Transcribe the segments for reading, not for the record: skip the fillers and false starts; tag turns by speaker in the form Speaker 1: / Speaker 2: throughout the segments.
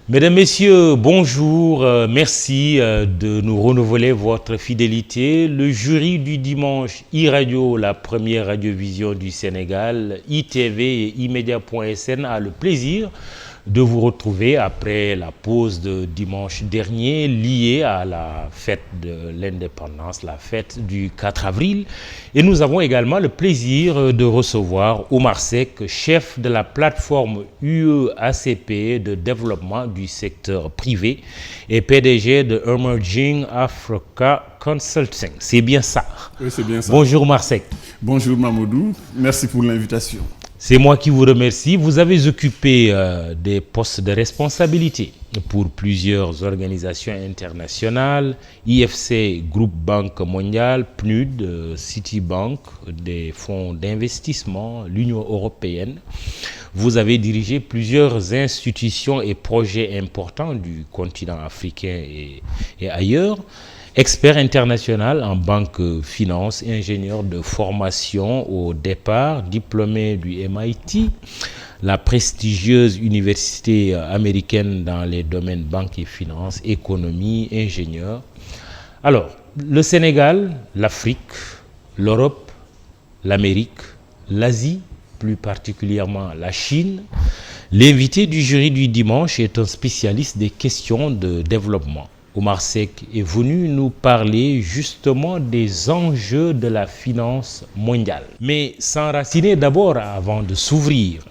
Speaker 1: Mesdames, Messieurs, bonjour, merci de nous renouveler votre fidélité. Le jury du dimanche, e-radio, la première radiovision du Sénégal, ITV et imedia.sn a le plaisir de vous retrouver après la pause de dimanche dernier liée à la fête de l'indépendance, la fête du 4 avril. Et nous avons également le plaisir de recevoir Omar Seck, chef de la plateforme UEACP de développement du secteur privé et PDG de Emerging Africa Consulting. C'est bien ça.
Speaker 2: Oui, c'est bien ça.
Speaker 1: Bonjour Omar Seck.
Speaker 2: Bonjour Mamadou, merci pour l'invitation.
Speaker 1: C'est moi qui vous remercie. Vous avez occupé des postes de responsabilité pour plusieurs organisations internationales, IFC, Groupe Banque Mondiale, PNUD, Citibank, des fonds d'investissement, l'Union européenne. Vous avez dirigé plusieurs institutions et projets importants du continent africain et ailleurs. Expert international en banque finance, ingénieur de formation au départ, diplômé du MIT, la prestigieuse université américaine dans les domaines banque et finance, économie, ingénieur. Alors, le Sénégal, l'Afrique, l'Europe, l'Amérique, l'Asie, plus particulièrement la Chine. L'invité du jury du dimanche est un spécialiste des questions de développement. Omar Seck est venu nous parler justement des enjeux de la finance mondiale. Mais s'enraciner d'abord avant de s'ouvrir.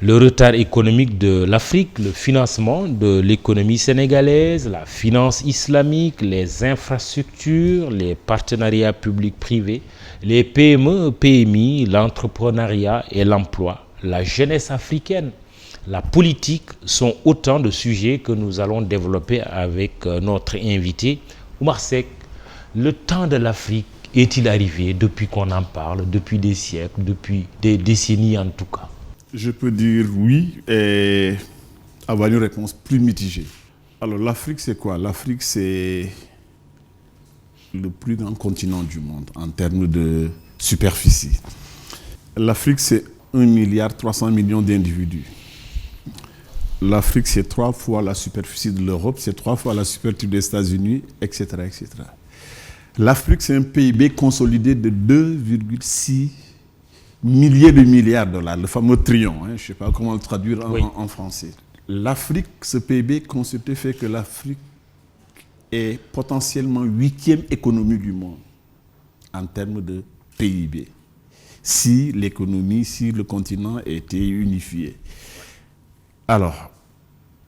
Speaker 1: Le retard économique de l'Afrique, le financement de l'économie sénégalaise, la finance islamique, les infrastructures, les partenariats publics-privés, les PME, PMI, l'entrepreneuriat et l'emploi, la jeunesse africaine. La politique sont autant de sujets que nous allons développer avec notre invité. Omar Seck, le temps de l'Afrique est-il arrivé depuis qu'on en parle, depuis des siècles, depuis des décennies en tout cas?
Speaker 2: Je peux dire oui et avoir une réponse plus mitigée. Alors l'Afrique c'est quoi? L'Afrique c'est le plus grand continent du monde en termes de superficie. L'Afrique c'est 1,3 milliard d'individus. L'Afrique, c'est 3 fois la superficie de l'Europe, c'est 3 fois la superficie des États-Unis, etc., etc. L'Afrique, c'est un PIB consolidé de 2,6 milliers de milliards de dollars, le fameux trillion, je ne sais pas comment le traduire en français. L'Afrique, ce PIB constitué fait que l'Afrique est potentiellement 8e économie du monde en termes de PIB. Si l'économie, si le continent était unifié. Alors,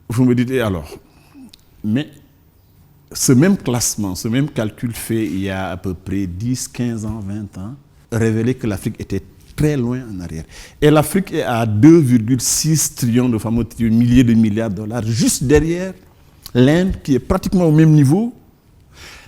Speaker 2: vous me dites, alors, mais ce même classement, ce même calcul fait il y a à peu près 10, 15 ans, 20 ans, révélait que l'Afrique était très loin en arrière. Et l'Afrique est à 2,6 trillions de fameux milliers de milliards de dollars, juste derrière l'Inde qui est pratiquement au même niveau,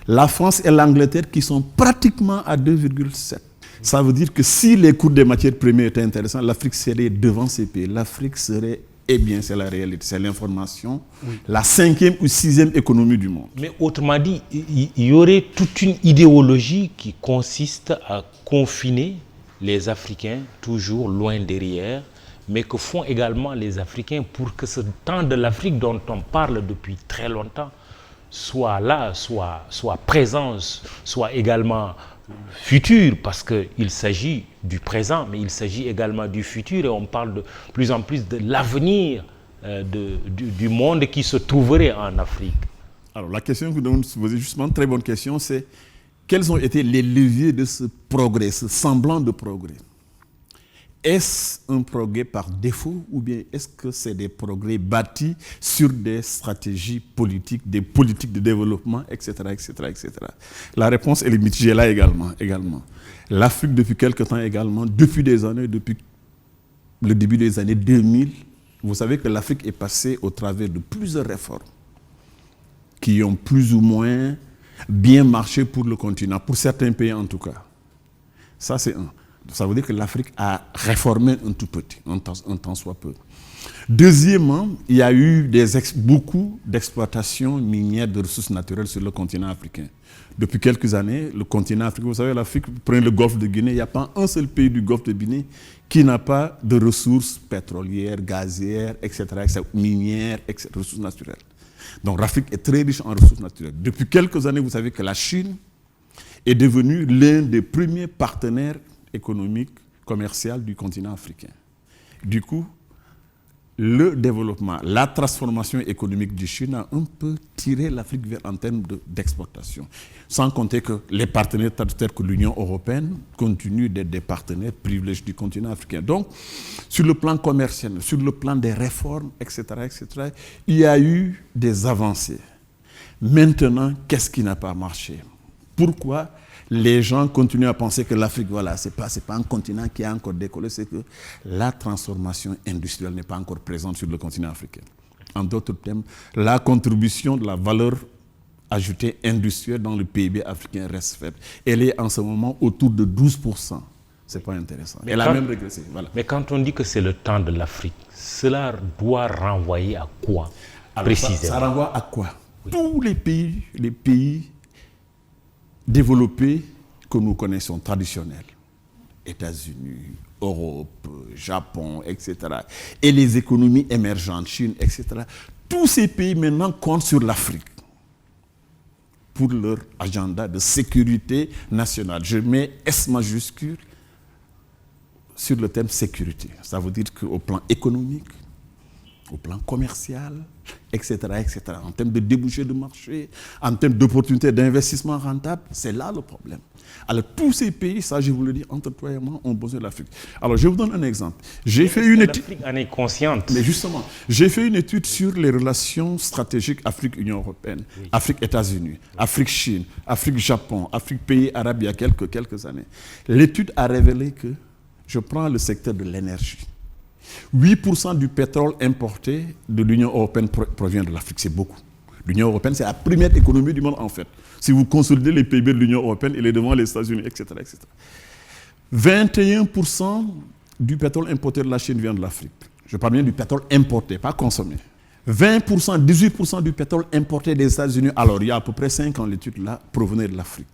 Speaker 2: la France et l'Angleterre qui sont pratiquement à 2,7. Ça veut dire que si les cours des matières premières étaient intéressants, l'Afrique serait devant ces pays. L'Afrique serait... Eh bien, c'est la réalité, c'est l'information, la 5e ou 6e économie du monde.
Speaker 1: Mais autrement dit, il y aurait toute une idéologie qui consiste à confiner les Africains toujours loin derrière, mais que font également les Africains pour que ce temps de l'Afrique dont on parle depuis très longtemps soit là, soit présent, soit également futur, parce qu'il s'agit du présent, mais il s'agit également du futur, et on parle de plus en plus de l'avenir du monde qui se trouverait en Afrique.
Speaker 2: Alors la question que vous posez justement, très bonne question, c'est quels ont été les leviers de ce progrès, ce semblant de progrès? Est-ce un progrès par défaut ou bien est-ce que c'est des progrès bâtis sur des stratégies politiques, des politiques de développement, etc., etc., etc. La réponse elle est mitigée là également. L'Afrique depuis quelque temps également, depuis des années, depuis le début des années 2000, vous savez que l'Afrique est passée au travers de plusieurs réformes qui ont plus ou moins bien marché pour le continent, pour certains pays en tout cas. Ça c'est un. Ça veut dire que l'Afrique a réformé un tout petit, un tant soit peu. Deuxièmement, il y a eu beaucoup d'exploitations minières de ressources naturelles sur le continent africain. Depuis quelques années, le continent africain, vous savez, l'Afrique, prenez le golfe de Guinée, il n'y a pas un seul pays du golfe de Guinée qui n'a pas de ressources pétrolières, gazières, etc., minières, etc., ressources naturelles. Donc l'Afrique est très riche en ressources naturelles. Depuis quelques années, vous savez que la Chine est devenue l'un des premiers partenaires économiques, commerciaux du continent africain. Du coup, le développement, la transformation économique du Chine a un peu tiré l'Afrique vers en termes d'exportation. Sans compter que les partenaires tels que l'Union européenne continuent d'être des partenaires privilégiés du continent africain. Donc, sur le plan commercial, sur le plan des réformes, etc., il y a eu des avancées. Maintenant, qu'est-ce qui n'a pas marché? Pourquoi les gens continuent à penser que l'Afrique, voilà, c'est pas un continent qui a encore décollé, c'est que la transformation industrielle n'est pas encore présente sur le continent africain. En d'autres termes, la contribution de la valeur ajoutée industrielle dans le PIB africain reste faible. Elle est en ce moment autour de 12%. C'est pas intéressant. Elle a même régressé. Voilà.
Speaker 1: Mais quand on dit que c'est le temps de l'Afrique, cela doit renvoyer à quoi? Alors, précisément?
Speaker 2: Ça renvoie à quoi? Oui. Tous les pays développés que nous connaissons, traditionnels, États-Unis, Europe, Japon, etc., et les économies émergentes, Chine, etc., tous ces pays maintenant comptent sur l'Afrique pour leur agenda de sécurité nationale. Je mets S majuscule sur le thème sécurité. Ça veut dire qu'au plan économique, au plan commercial, etc., en termes de débouchés de marché, en termes d'opportunités d'investissement rentable, c'est là le problème. Alors, tous ces pays, ça je vous le dis, entre toi et moi, ont besoin de l'Afrique. Alors, je vous donne un exemple. J'ai fait une étude.
Speaker 1: L'Afrique en est consciente.
Speaker 2: Mais justement, j'ai fait une étude sur les relations stratégiques Afrique-Union européenne, oui. Afrique-États-Unis, oui. Afrique-Chine, Afrique-Japon, Afrique-pays arabes il y a quelques années. L'étude a révélé que, je prends le secteur de l'énergie, 8% du pétrole importé de l'Union européenne provient de l'Afrique, c'est beaucoup. L'Union européenne, c'est la première économie du monde en fait. Si vous consolidez les PIB de l'Union européenne, il est devant les États-Unis, etc., etc. 21% du pétrole importé de la Chine vient de l'Afrique. Je parle bien du pétrole importé, pas consommé. 20%, 18% du pétrole importé des États-Unis, alors il y a à peu près 5 ans l'étude là, provenait de l'Afrique.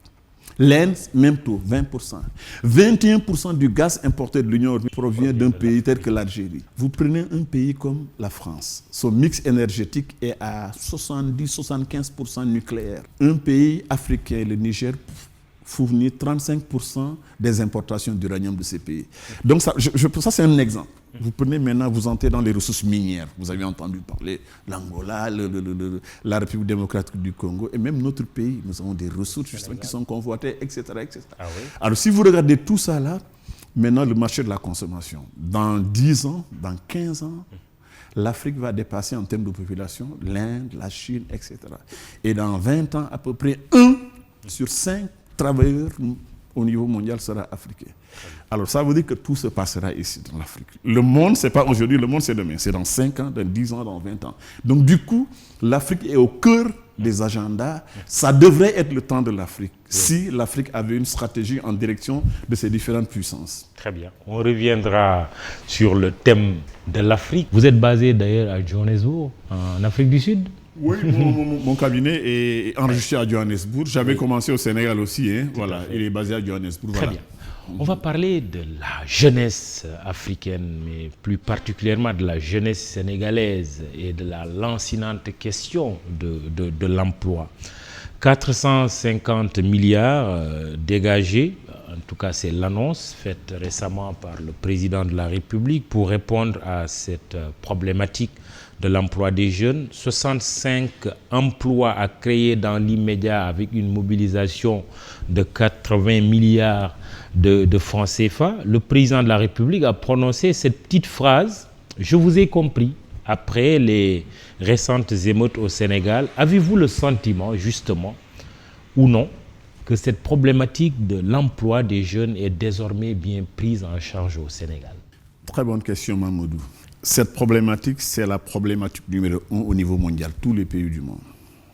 Speaker 2: L'Inde, même taux, 20%. 21% du gaz importé de l'Union européenne provient d'un pays tel que l'Algérie. Vous prenez un pays comme la France, son mix énergétique est à 70-75% nucléaire. Un pays africain, le Niger, fournit 35% des importations d'uranium de ces pays. Donc ça c'est un exemple. Vous prenez maintenant, vous entrez dans les ressources minières. Vous avez entendu parler de l'Angola, la République démocratique du Congo, et même notre pays. Nous avons des ressources justement qui sont convoitées, etc. Ah oui. Alors si vous regardez tout ça là, maintenant le marché de la consommation, dans 10 ans, dans 15 ans, l'Afrique va dépasser en termes de population l'Inde, la Chine, etc. Et dans 20 ans, à peu près 1 sur 5 travailleurs au niveau mondial sera africain. Alors ça veut dire que tout se passera ici dans l'Afrique. Le monde, ce n'est pas aujourd'hui, le monde c'est demain. C'est dans 5 ans, dans 10 ans, dans 20 ans. Donc du coup, l'Afrique est au cœur des agendas. Ça devrait être le temps de l'Afrique, si l'Afrique avait une stratégie en direction de ses différentes puissances.
Speaker 1: Très bien. On reviendra sur le thème de l'Afrique. Vous êtes basé d'ailleurs à Johannesburg, en Afrique du Sud?
Speaker 2: Oui, mon cabinet est enregistré à Johannesburg. J'avais commencé au Sénégal aussi. Hein. Voilà, il est basé à Johannesburg.
Speaker 1: Très bien. On va parler de la jeunesse africaine, mais plus particulièrement de la jeunesse sénégalaise et de la lancinante question de l'emploi. 450 milliards dégagés, en tout cas c'est l'annonce faite récemment par le président de la République pour répondre à cette problématique de l'emploi des jeunes. 65 emplois à créer dans l'immédiat avec une mobilisation de 80 milliards de francs CFA. Le président de la République a prononcé cette petite phrase « Je vous ai compris » après les récentes émeutes au Sénégal. Avez-vous le sentiment, justement, ou non, que cette problématique de l'emploi des jeunes est désormais bien prise en charge au Sénégal?
Speaker 2: Très bonne question, Mamadou. Cette problématique, c'est la problématique numéro 1 au niveau mondial, tous les pays du monde,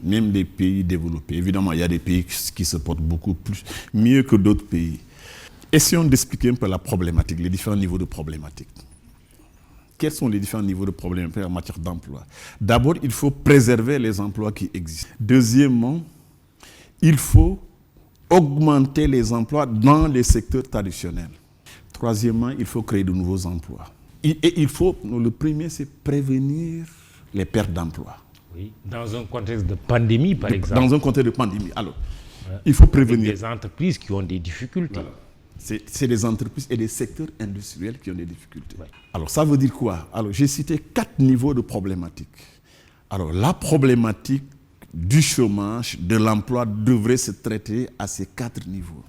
Speaker 2: même les pays développés. Évidemment, il y a des pays qui se portent beaucoup mieux que d'autres pays. essayons d'expliquer un peu la problématique, les différents niveaux de problématique. Quels sont les différents niveaux de problématique en matière d'emploi? D'abord, il faut préserver les emplois qui existent. Deuxièmement, il faut augmenter les emplois dans les secteurs traditionnels. Troisièmement, il faut créer de nouveaux emplois. Et il faut, le premier, c'est prévenir les pertes d'emplois.
Speaker 1: Oui, dans un contexte de pandémie, par exemple.
Speaker 2: Dans un contexte de pandémie. Alors, il faut prévenir.
Speaker 1: Des entreprises qui ont des difficultés.
Speaker 2: Voilà. C'est des entreprises et des secteurs industriels qui ont des difficultés.
Speaker 1: Ouais.
Speaker 2: Alors, ça veut dire quoi? Alors, j'ai cité 4 niveaux de problématiques. Alors, la problématique du chômage, de l'emploi, devrait se traiter à ces 4 niveaux.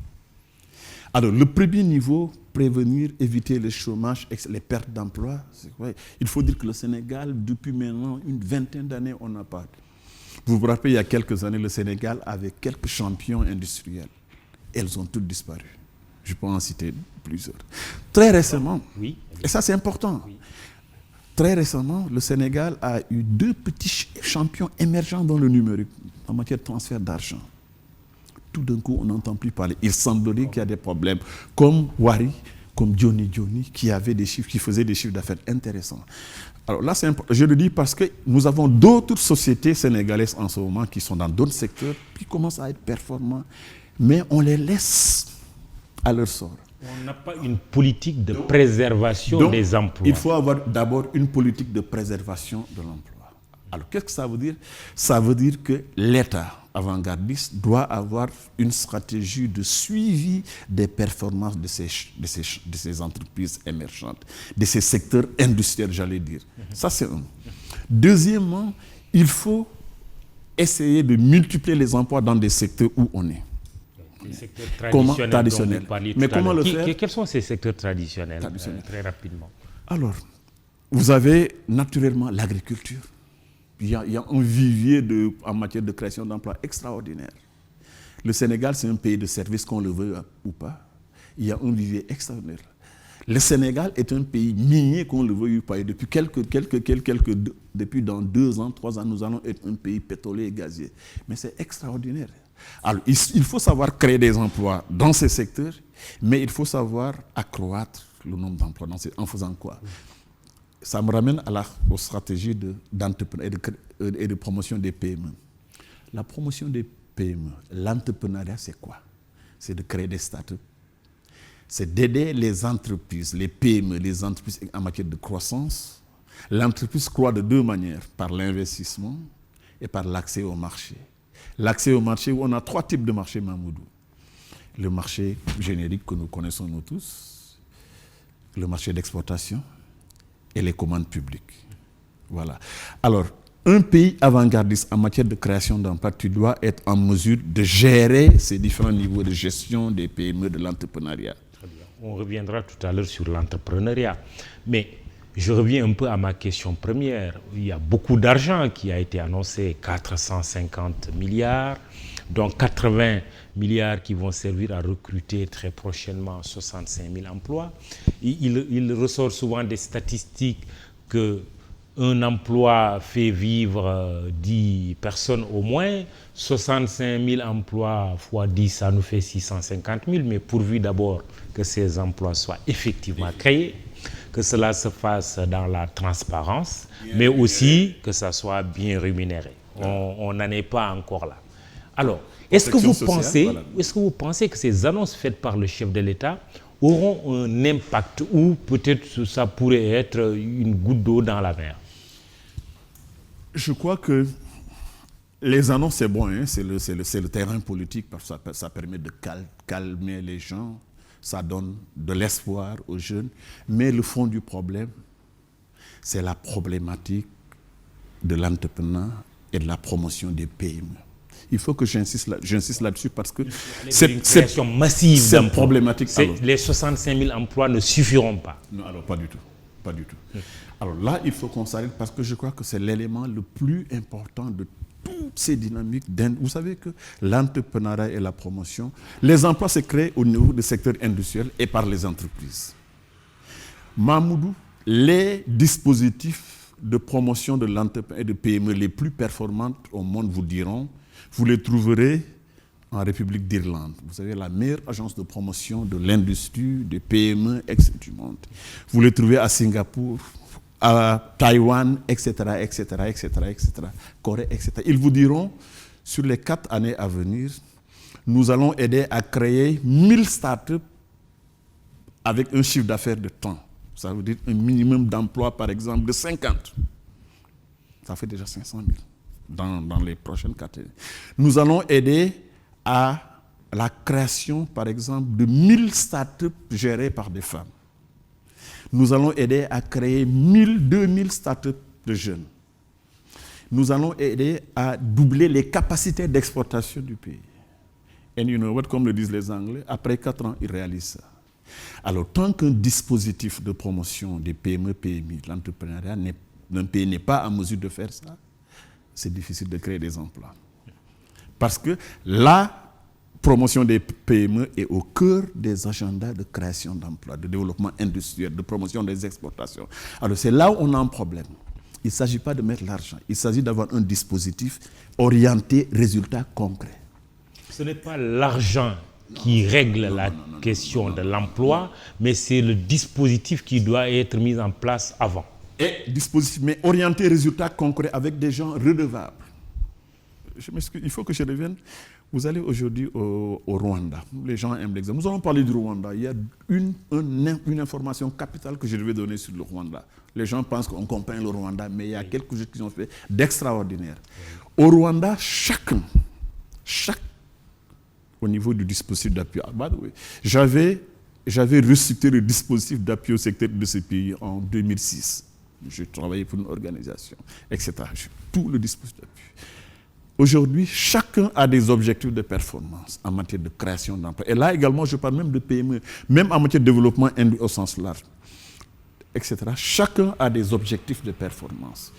Speaker 2: Alors, le premier niveau, prévenir, éviter le chômage, les pertes d'emploi. Il faut dire que le Sénégal, depuis maintenant une vingtaine d'années, on n'a pas. Vous vous rappelez, il y a quelques années, le Sénégal avait quelques champions industriels. Elles ont toutes disparu. Je peux en citer plusieurs. Très récemment,
Speaker 1: oui.
Speaker 2: Et ça c'est important, oui. Très récemment, le Sénégal a eu 2 petits champions émergents dans le numérique, en matière de transfert d'argent. Tout d'un coup, on n'entend plus parler. Il semblerait qu'il y a des problèmes, comme Wari, comme Johnny, qui avait des chiffres, qui faisaient des chiffres d'affaires intéressants. Alors là, c'est important. Je le dis parce que nous avons d'autres sociétés sénégalaises en ce moment qui sont dans d'autres secteurs, qui commencent à être performants, mais on les laisse à leur sort.
Speaker 1: On n'a pas une politique de préservation des emplois.
Speaker 2: Il faut avoir d'abord une politique de préservation de l'emploi. Alors, qu'est-ce que ça veut dire? Ça veut dire que l'État avant-gardiste doit avoir une stratégie de suivi des performances de ces entreprises émergentes, de ces secteurs industriels, j'allais dire. Ça, c'est un. Deuxièmement, il faut essayer de multiplier les emplois dans des secteurs où on est.
Speaker 1: Les secteurs traditionnels.
Speaker 2: Mais comment le faire?
Speaker 1: Quels sont ces secteurs traditionnels, très rapidement?
Speaker 2: Alors, vous avez naturellement l'agriculture. Il y a un vivier en matière de création d'emplois extraordinaire. Le Sénégal, c'est un pays de services, qu'on le veut ou pas. Il y a un vivier extraordinaire. Le Sénégal est un pays minier, qu'on le veuille ou pas. Et depuis depuis dans 2 ans, 3 ans, nous allons être un pays pétrolier et gazier. Mais c'est extraordinaire. Alors, il faut savoir créer des emplois dans ces secteurs, mais il faut savoir accroître le nombre d'emplois. En faisant quoi? Ça me ramène aux stratégies d'entrepreneuriat et de promotion des PME. La promotion des PME, l'entrepreneuriat, c'est quoi? C'est de créer des startups. C'est d'aider les entreprises, les PME, les entreprises en matière de croissance. L'entreprise croît de 2 manières, par l'investissement et par l'accès au marché. L'accès au marché, où on a 3 types de marchés, Mamoudou. Le marché générique que nous connaissons nous tous, le marché d'exportation et les commandes publiques. Voilà. Alors, un pays avant-gardiste en matière de création d'emplois, tu dois être en mesure de gérer ces différents niveaux de gestion des PME, de l'entrepreneuriat.
Speaker 1: Très bien. On reviendra tout à l'heure sur l'entrepreneuriat. Mais je reviens un peu à ma question première. Il y a beaucoup d'argent qui a été annoncé, 450 milliards, dont 80 milliards qui vont servir à recruter très prochainement 65 000 emplois. Il ressort souvent des statistiques qu'un emploi fait vivre 10 personnes au moins. 65 000 emplois fois 10, ça nous fait 650 000, mais pourvu d'abord que ces emplois soient effectivement créés, que cela se fasse dans la transparence, mais aussi que ça soit bien rémunéré. On n'en est pas encore là. Alors, est-ce que vous pensez que ces annonces faites par le chef de l'État auront un impact, ou peut-être ça pourrait être une goutte d'eau dans la mer?
Speaker 2: Je crois que les annonces, c'est bon, hein, c'est le terrain politique, parce que ça permet de calmer les gens, ça donne de l'espoir aux jeunes. Mais le fond du problème, c'est la problématique de l'entrepreneur et de la promotion des PME. Il faut que j'insiste là-dessus parce que
Speaker 1: c'est une création massive.
Speaker 2: C'est problématique.
Speaker 1: Les 65 000 emplois ne suffiront pas.
Speaker 2: Non, alors pas du tout. Pas du tout. Alors là, il faut qu'on s'arrête parce que je crois que c'est l'élément le plus important de toutes ces dynamiques. Vous savez que l'entrepreneuriat et la promotion, les emplois se créent au niveau du secteur industriel et par les entreprises. Mamoudou, les dispositifs de promotion de l'entrepreneuriat et de PME les plus performantes au monde vous diront, vous les trouverez en République d'Irlande. Vous savez, la meilleure agence de promotion de l'industrie, des PME, etc. du monde. Vous les trouvez à Singapour, à Taïwan, etc., etc., etc., etc., Corée, etc. Ils vous diront, sur les 4 années à venir, nous allons aider à créer 1000 startups avec un chiffre d'affaires de temps. Ça veut dire un minimum d'emploi, par exemple, de 50. Ça fait déjà 500 000 dans les prochaines 4 années. Nous allons aider à la création, par exemple, de 1000 startups gérées par des femmes. Nous allons aider à créer 1000, 2000 startups de jeunes. Nous allons aider à doubler les capacités d'exportation du pays. And you know what, comme le disent les Anglais, après 4 ans, ils réalisent ça. Alors, tant qu'un dispositif de promotion des PME, PMI, l'entrepreneuriat, d'un pays n'est pas en mesure de faire ça, c'est difficile de créer des emplois. Parce que la promotion des PME est au cœur des agendas de création d'emplois, de développement industriel, de promotion des exportations. Alors c'est là où on a un problème. Il ne s'agit pas de mettre l'argent, il s'agit d'avoir un dispositif orienté résultat concret.
Speaker 1: Ce n'est pas l'argent qui règle la question de l'emploi, mais c'est le dispositif qui doit être mis en place avant.
Speaker 2: Et dispositif, mais orienté résultat concret avec des gens redevables. Je m'excuse, il faut que je revienne. Vous allez aujourd'hui au Rwanda. Les gens aiment l'exemple. Nous allons parler du Rwanda. Il y a une information capitale que je devais donner sur le Rwanda. Les gens pensent qu'on comprend le Rwanda, mais il y a quelque chose qu'ils ont fait d'extraordinaire. Au Rwanda, chaque au niveau du dispositif d'appui. J'avais restructuré le dispositif d'appui au secteur de ce pays en 2006. Je travaillais pour une organisation, etc. Tout le dispositif d'appui. Aujourd'hui, chacun a des objectifs de performance en matière de création d'emplois. Et là également, je parle même de PME, même en matière de développement au sens large, etc. Chacun a des objectifs de performance.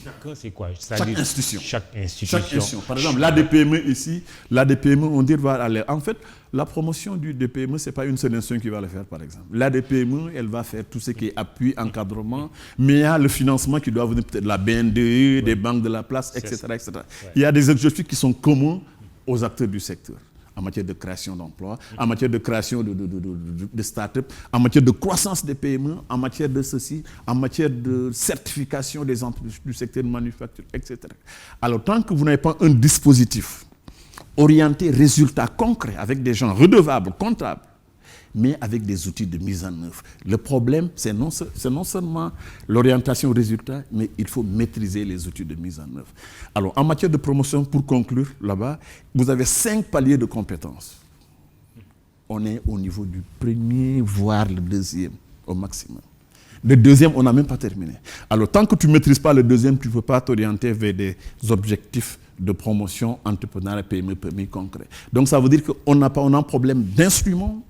Speaker 1: Chacun, c'est quoi?
Speaker 2: Chaque institution.
Speaker 1: Chaque institution.
Speaker 2: Par exemple, l'ADPME ici, l'ADPME, on dit va aller. En fait, la promotion du DPME, ce n'est pas une seule institution qui va le faire, par exemple. L'ADPME, elle va faire tout ce qui est appui, encadrement, mais il y a le financement qui doit venir peut-être de la BNDE, des banques de la place, etc. etc. Il y a des objectifs qui sont communs aux acteurs du secteur, en matière de création d'emplois, en matière de création de start-up, en matière de croissance des PME, en matière de ceci, en matière de certification des entreprises du secteur de manufacture, etc. Alors, tant que vous n'avez pas un dispositif orienté résultat concret avec des gens redevables, comptables, mais avec des outils de mise en œuvre. Le problème, c'est non seulement l'orientation au résultat, mais il faut maîtriser les outils de mise en œuvre. Alors, en matière de promotion, pour conclure, là-bas, vous avez 5 paliers de compétences. On est au niveau du premier, voire le deuxième, au maximum. Le deuxième, on n'a même pas terminé. Alors, tant que tu ne maîtrises pas le deuxième, tu ne peux pas t'orienter vers des objectifs de promotion entrepreneuriale PME concret. Donc, ça veut dire qu'on a un problème d'instruments,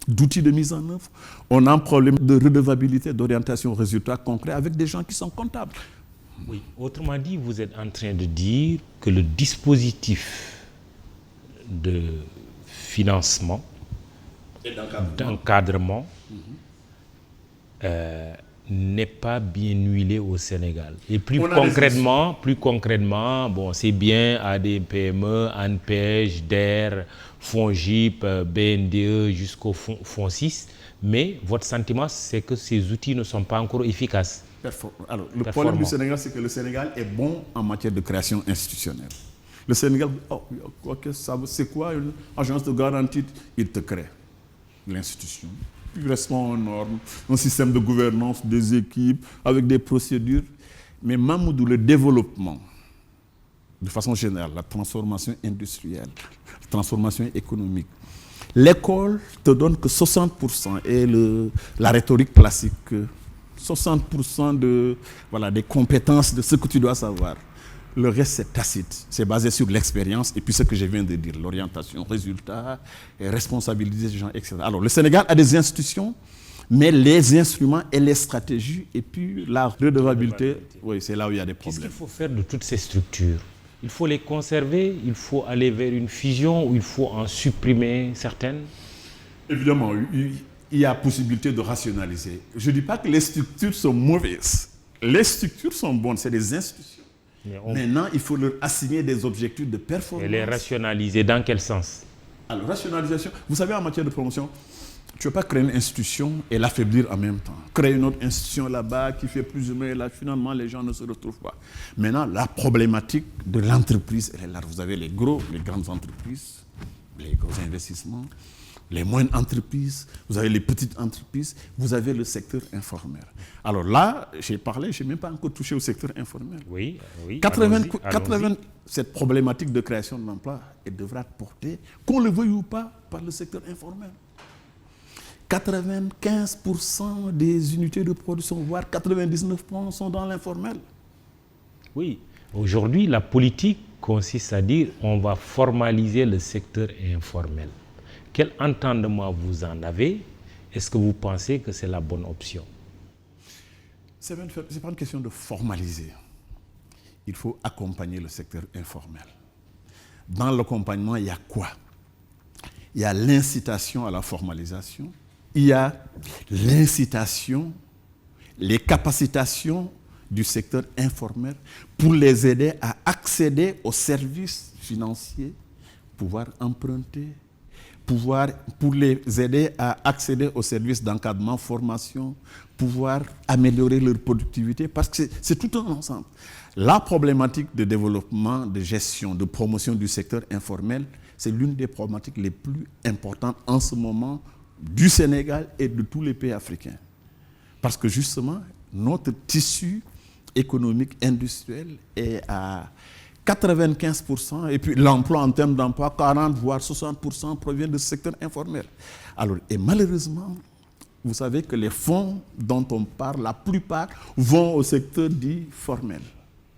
Speaker 2: d'outils de mise en œuvre, on a un problème de redevabilité, d'orientation aux résultats concrets avec des gens qui sont comptables.
Speaker 1: Oui, autrement dit, vous êtes en train de dire que le dispositif de financement, d'encadrement, n'est pas bien huilé au Sénégal. Et plus concrètement, bon, c'est bien ADPME, ANPEJ, DER, FONGIP, BNDE jusqu'au fonds 6, mais votre sentiment, c'est que ces outils ne sont pas encore efficaces.
Speaker 2: Alors, le problème du Sénégal, c'est que le Sénégal est bon en matière de création institutionnelle. Le Sénégal, c'est quoi une agence de garantie? Il te crée l'institution. Il répond aux normes, un système de gouvernance, des équipes, avec des procédures. Mais Mamoudou, le développement, de façon générale, la transformation industrielle, la transformation économique, l'école te donne que 60%, et la rhétorique classique, 60% des compétences de ce que tu dois savoir. Le reste, c'est tacite. C'est basé sur l'expérience et puis ce que je viens de dire, l'orientation, résultat, responsabiliser les gens, etc. Alors, le Sénégal a des institutions, mais les instruments et les stratégies, et puis la redevabilité, oui, c'est là où il y a des problèmes.
Speaker 1: Qu'est-ce qu'il faut faire de toutes ces structures? Il faut les conserver, il faut aller vers une fusion ou il faut en supprimer certaines?
Speaker 2: Évidemment, il y a possibilité de rationaliser. Je ne dis pas que les structures sont mauvaises. Les structures sont bonnes, c'est des institutions. Maintenant, il faut leur assigner des objectifs de performance.
Speaker 1: Et les rationaliser dans quel sens?
Speaker 2: Alors, rationalisation, vous savez, en matière de promotion, tu ne peux pas créer une institution et l'affaiblir en même temps. Créer une autre institution là-bas qui fait plus ou moins, là, finalement, les gens ne se retrouvent pas. Maintenant, la problématique de l'entreprise, elle est là. Vous avez les grandes entreprises, les gros investissements, les moyennes entreprises, vous avez les petites entreprises, vous avez le secteur informel. Alors là, j'ai parlé, je n'ai même pas encore touché au secteur informel.
Speaker 1: Oui.
Speaker 2: 80, cette problématique de création d'emplois, elle devra être portée, qu'on le veuille ou pas, par le secteur informel. 95% des unités de production, voire 99% sont dans l'informel.
Speaker 1: Oui. Aujourd'hui, la politique consiste à dire on va formaliser le secteur informel. Quel entendement vous en avez? Est-ce que vous pensez que c'est la bonne option?
Speaker 2: Ce n'est pas une question de formaliser. Il faut accompagner le secteur informel. Dans l'accompagnement, il y a quoi? Il y a l'incitation à la formalisation, il y a l'incitation, les capacitations du secteur informel pour les aider à accéder aux services financiers, pouvoir emprunter, pour les aider à accéder aux services d'encadrement, formation, pouvoir améliorer leur productivité, parce que c'est tout un ensemble. La problématique de développement, de gestion, de promotion du secteur informel, c'est l'une des problématiques les plus importantes en ce moment du Sénégal et de tous les pays africains. Parce que justement, notre tissu économique industriel est à 95%, et puis l'emploi en termes d'emploi, 40 voire 60% provient du secteur informel. Alors, et malheureusement, vous savez que les fonds dont on parle, la plupart vont au secteur dit formel.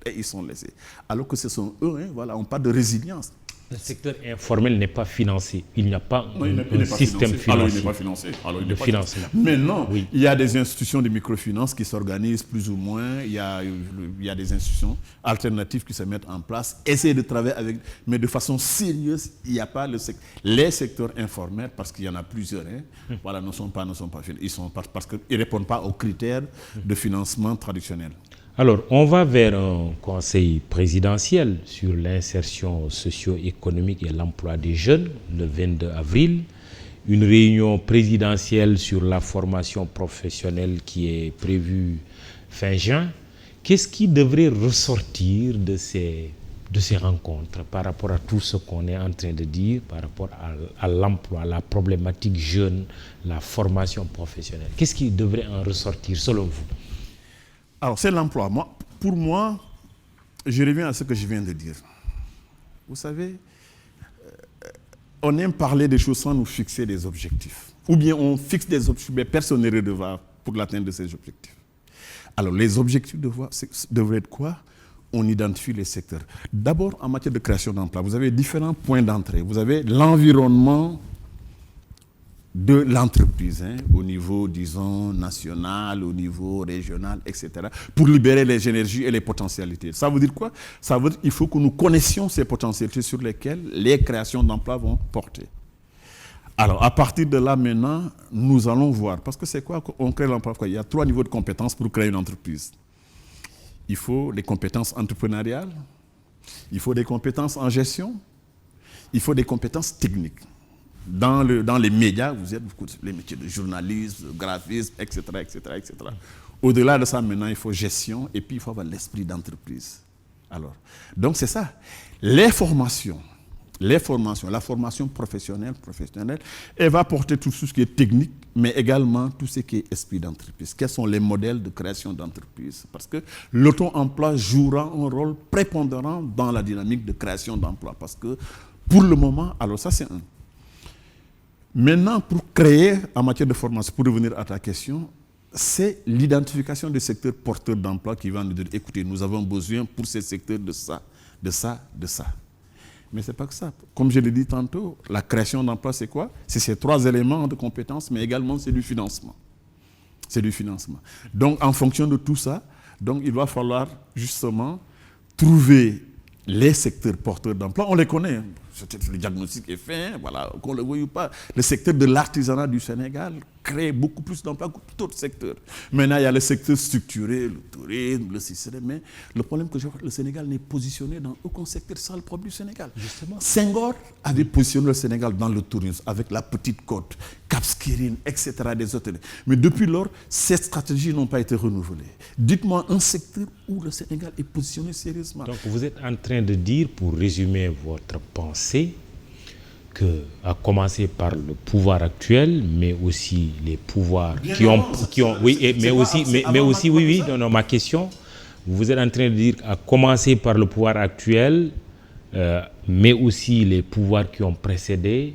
Speaker 2: Et ils sont laissés. Alors que ce sont eux, voilà, on parle de résilience.
Speaker 1: Le secteur informel n'est pas financé. Il n'y a pas un système financier.
Speaker 2: Alors, il n'est pas financé.
Speaker 1: De financement.
Speaker 2: Maintenant, il y a des institutions de mmicrofinance qui s'organisent plus ou moins. Il y a des institutions alternatives qui se mettent en place. Essayer de travailler avec, mais de façon sérieuse. Il n'y a pas les secteurs informels, parce qu'il y en a plusieurs. Voilà, ne sont pas ils sont pas, parce qu'ils ne répondent pas aux critères de financement traditionnels.
Speaker 1: Alors, on va vers un conseil présidentiel sur l'insertion socio-économique et l'emploi des jeunes le 22 avril, une réunion présidentielle sur la formation professionnelle qui est prévue fin juin. Qu'est-ce qui devrait ressortir de ces rencontres par rapport à tout ce qu'on est en train de dire, par rapport à l'emploi, la problématique jeune, la formation professionnelle? Qu'est-ce qui devrait en ressortir selon vous?
Speaker 2: Alors, c'est l'emploi. Pour moi, je reviens à ce que je viens de dire. Vous savez, on aime parler des choses sans nous fixer des objectifs. Ou bien on fixe des objectifs, mais personne n'est redevable pour l'atteinte de ces objectifs. Alors, les objectifs devraient être quoi? On identifie les secteurs. D'abord, en matière de création d'emplois, vous avez différents points d'entrée. Vous avez l'environnement de l'entreprise, au niveau, disons, national, au niveau régional, etc., pour libérer les énergies et les potentialités. Ça veut dire quoi? Ça veut dire qu'il faut que nous connaissions ces potentialités sur lesquelles les créations d'emplois vont porter. Alors, à partir de là, maintenant, nous allons voir. Parce que c'est quoi qu'on crée l'emploi? Il y a 3 niveaux de compétences pour créer une entreprise. Il faut des compétences entrepreneuriales, il faut des compétences en gestion, il faut des compétences techniques. Dans les médias, vous êtes les métiers de journalisme, graphisme, etc., etc., etc. Au-delà de ça, maintenant, il faut gestion et puis il faut avoir l'esprit d'entreprise. Alors, donc c'est ça. La formation professionnelle, elle va porter tout ce qui est technique, mais également tout ce qui est esprit d'entreprise. Quels sont les modèles de création d'entreprise? Parce que l'auto-emploi jouera un rôle prépondérant dans la dynamique de création d'emploi. Parce que pour le moment, alors ça c'est un. Maintenant, pour créer, en matière de formation, pour revenir à ta question, c'est l'identification des secteurs porteurs d'emploi qui va nous dire, écoutez, nous avons besoin pour ces secteurs de ça, de ça, de ça. Mais ce n'est pas que ça. Comme je l'ai dit tantôt, la création d'emplois, c'est quoi? C'est ces 3 éléments de compétences, mais également c'est du financement. C'est du financement. Donc, en fonction de tout ça, donc, il va falloir justement trouver les secteurs porteurs d'emploi. On les connaît. Le diagnostic est fait, voilà, qu'on le veuille ou pas. Le secteur de l'artisanat du Sénégal crée beaucoup plus d'emplois que tout autre secteur. Maintenant, il y a le secteur structuré, le tourisme, le système. Mais le problème que je vois, le Sénégal n'est positionné dans aucun secteur. C'est ça le problème du Sénégal. Justement. Senghor avait positionné le Sénégal dans le tourisme avec la Petite Côte, Cap Skirring, etc. des hôtels. Mais depuis lors, ces stratégies n'ont pas été renouvelées. Dites-moi un secteur où le Sénégal est positionné sérieusement.
Speaker 1: Donc vous êtes en train de dire, pour résumer votre pensée, que, à commencer par le pouvoir actuel, mais aussi les pouvoirs ma question, vous êtes en train de dire, à commencer par le pouvoir actuel, mais aussi les pouvoirs qui ont précédé,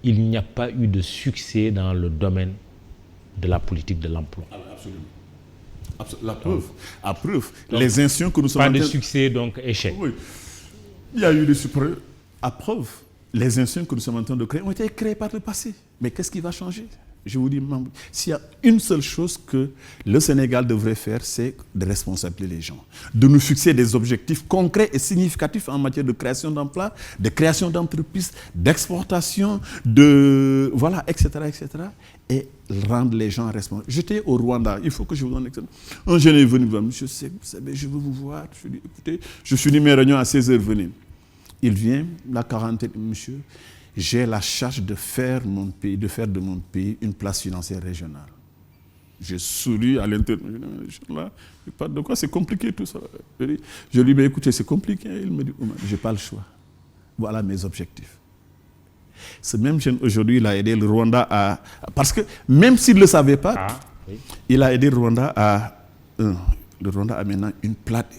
Speaker 1: il n'y a pas eu de succès dans le domaine de la politique de l'emploi.
Speaker 2: Absolument. La preuve. Les institutions que nous sommes
Speaker 1: pas de succès, donc échec.
Speaker 2: Oui. Il y a eu des succès. À preuve, les institutions que nous sommes en train de créer ont été créées par le passé. Mais qu'est-ce qui va changer? Je vous dis, s'il y a une seule chose que le Sénégal devrait faire, c'est de responsabiliser les gens, de nous fixer des objectifs concrets et significatifs en matière de création d'emplois, de création d'entreprises, d'exportation, etc., etc., et rendre les gens responsables. J'étais au Rwanda, il faut que je vous donne l'exemple. Un jeune est venu me voir, monsieur, vous savez, je veux vous voir. Je lui ai dit, écoutez, je finis mes réunions à 16h, venez. Il vient, la quarantaine, monsieur, j'ai la charge de faire de mon pays une place financière régionale. Je souris à l'intérieur. Je parle de quoi? C'est compliqué tout ça. Je lui dis, écoutez, c'est compliqué. Il me dit, je n'ai pas le choix. Voilà mes objectifs. Ce même jeune, aujourd'hui, il a aidé le Rwanda à... Parce que même s'il ne le savait pas, il a aidé le Rwanda à... Le Rwanda a maintenant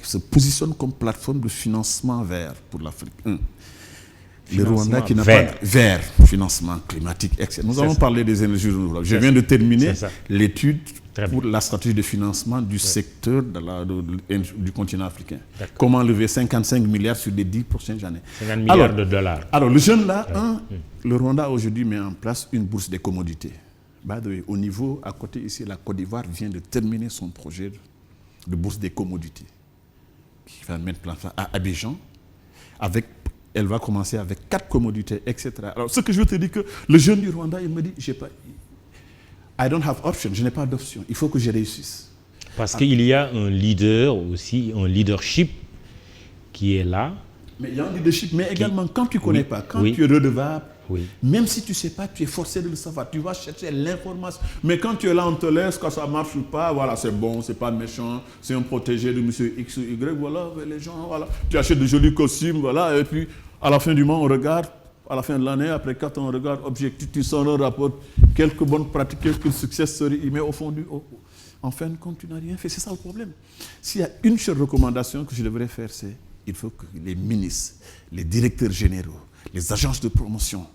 Speaker 2: se positionne comme plateforme de financement vert pour l'Afrique. Le Rwanda qui n'a pas de vert, financement climatique, etc. Nous avons parlé des énergies renouvelables. Je viens de terminer l'étude pour la stratégie de financement du secteur du continent africain. Comment lever 55 milliards sur les 10 prochaines années.
Speaker 1: 50 milliards de dollars.
Speaker 2: Alors, le jeune là, le Rwanda aujourd'hui met en place une bourse des commodités. Au niveau, à côté ici, la Côte d'Ivoire vient de terminer son projet de bourse des commodités qui va mettre place à Abidjan. Elle va commencer avec 4 commodités, etc. Alors, ce que je veux te dire, que le jeune du Rwanda, il me dit, I don't have option, je n'ai pas d'option, il faut que je réussisse.
Speaker 1: Parce qu'il y a un leader aussi, un leadership qui est là.
Speaker 2: Mais il y a un leadership, mais également quand tu ne connais pas, quand tu es redevable, même si tu ne sais pas, tu es forcé de le savoir, tu vas chercher l'information. Mais quand tu es là, on te laisse, quand ça ne marche pas, voilà, c'est bon, c'est pas méchant, c'est un protégé de monsieur X ou Y, voilà, les gens, voilà. Tu achètes de jolis costumes, voilà, et puis à la fin du mois, on regarde, à la fin de l'année, après 4 ans, on regarde, objectif, tu sors un rapport, quelques bonnes pratiques, quelques succès stories, mais au fond en fin de compte, tu n'as rien fait. C'est ça le problème. S'il y a une seule recommandation que je devrais faire, c'est il faut que les ministres, les directeurs généraux, les agences de promotion,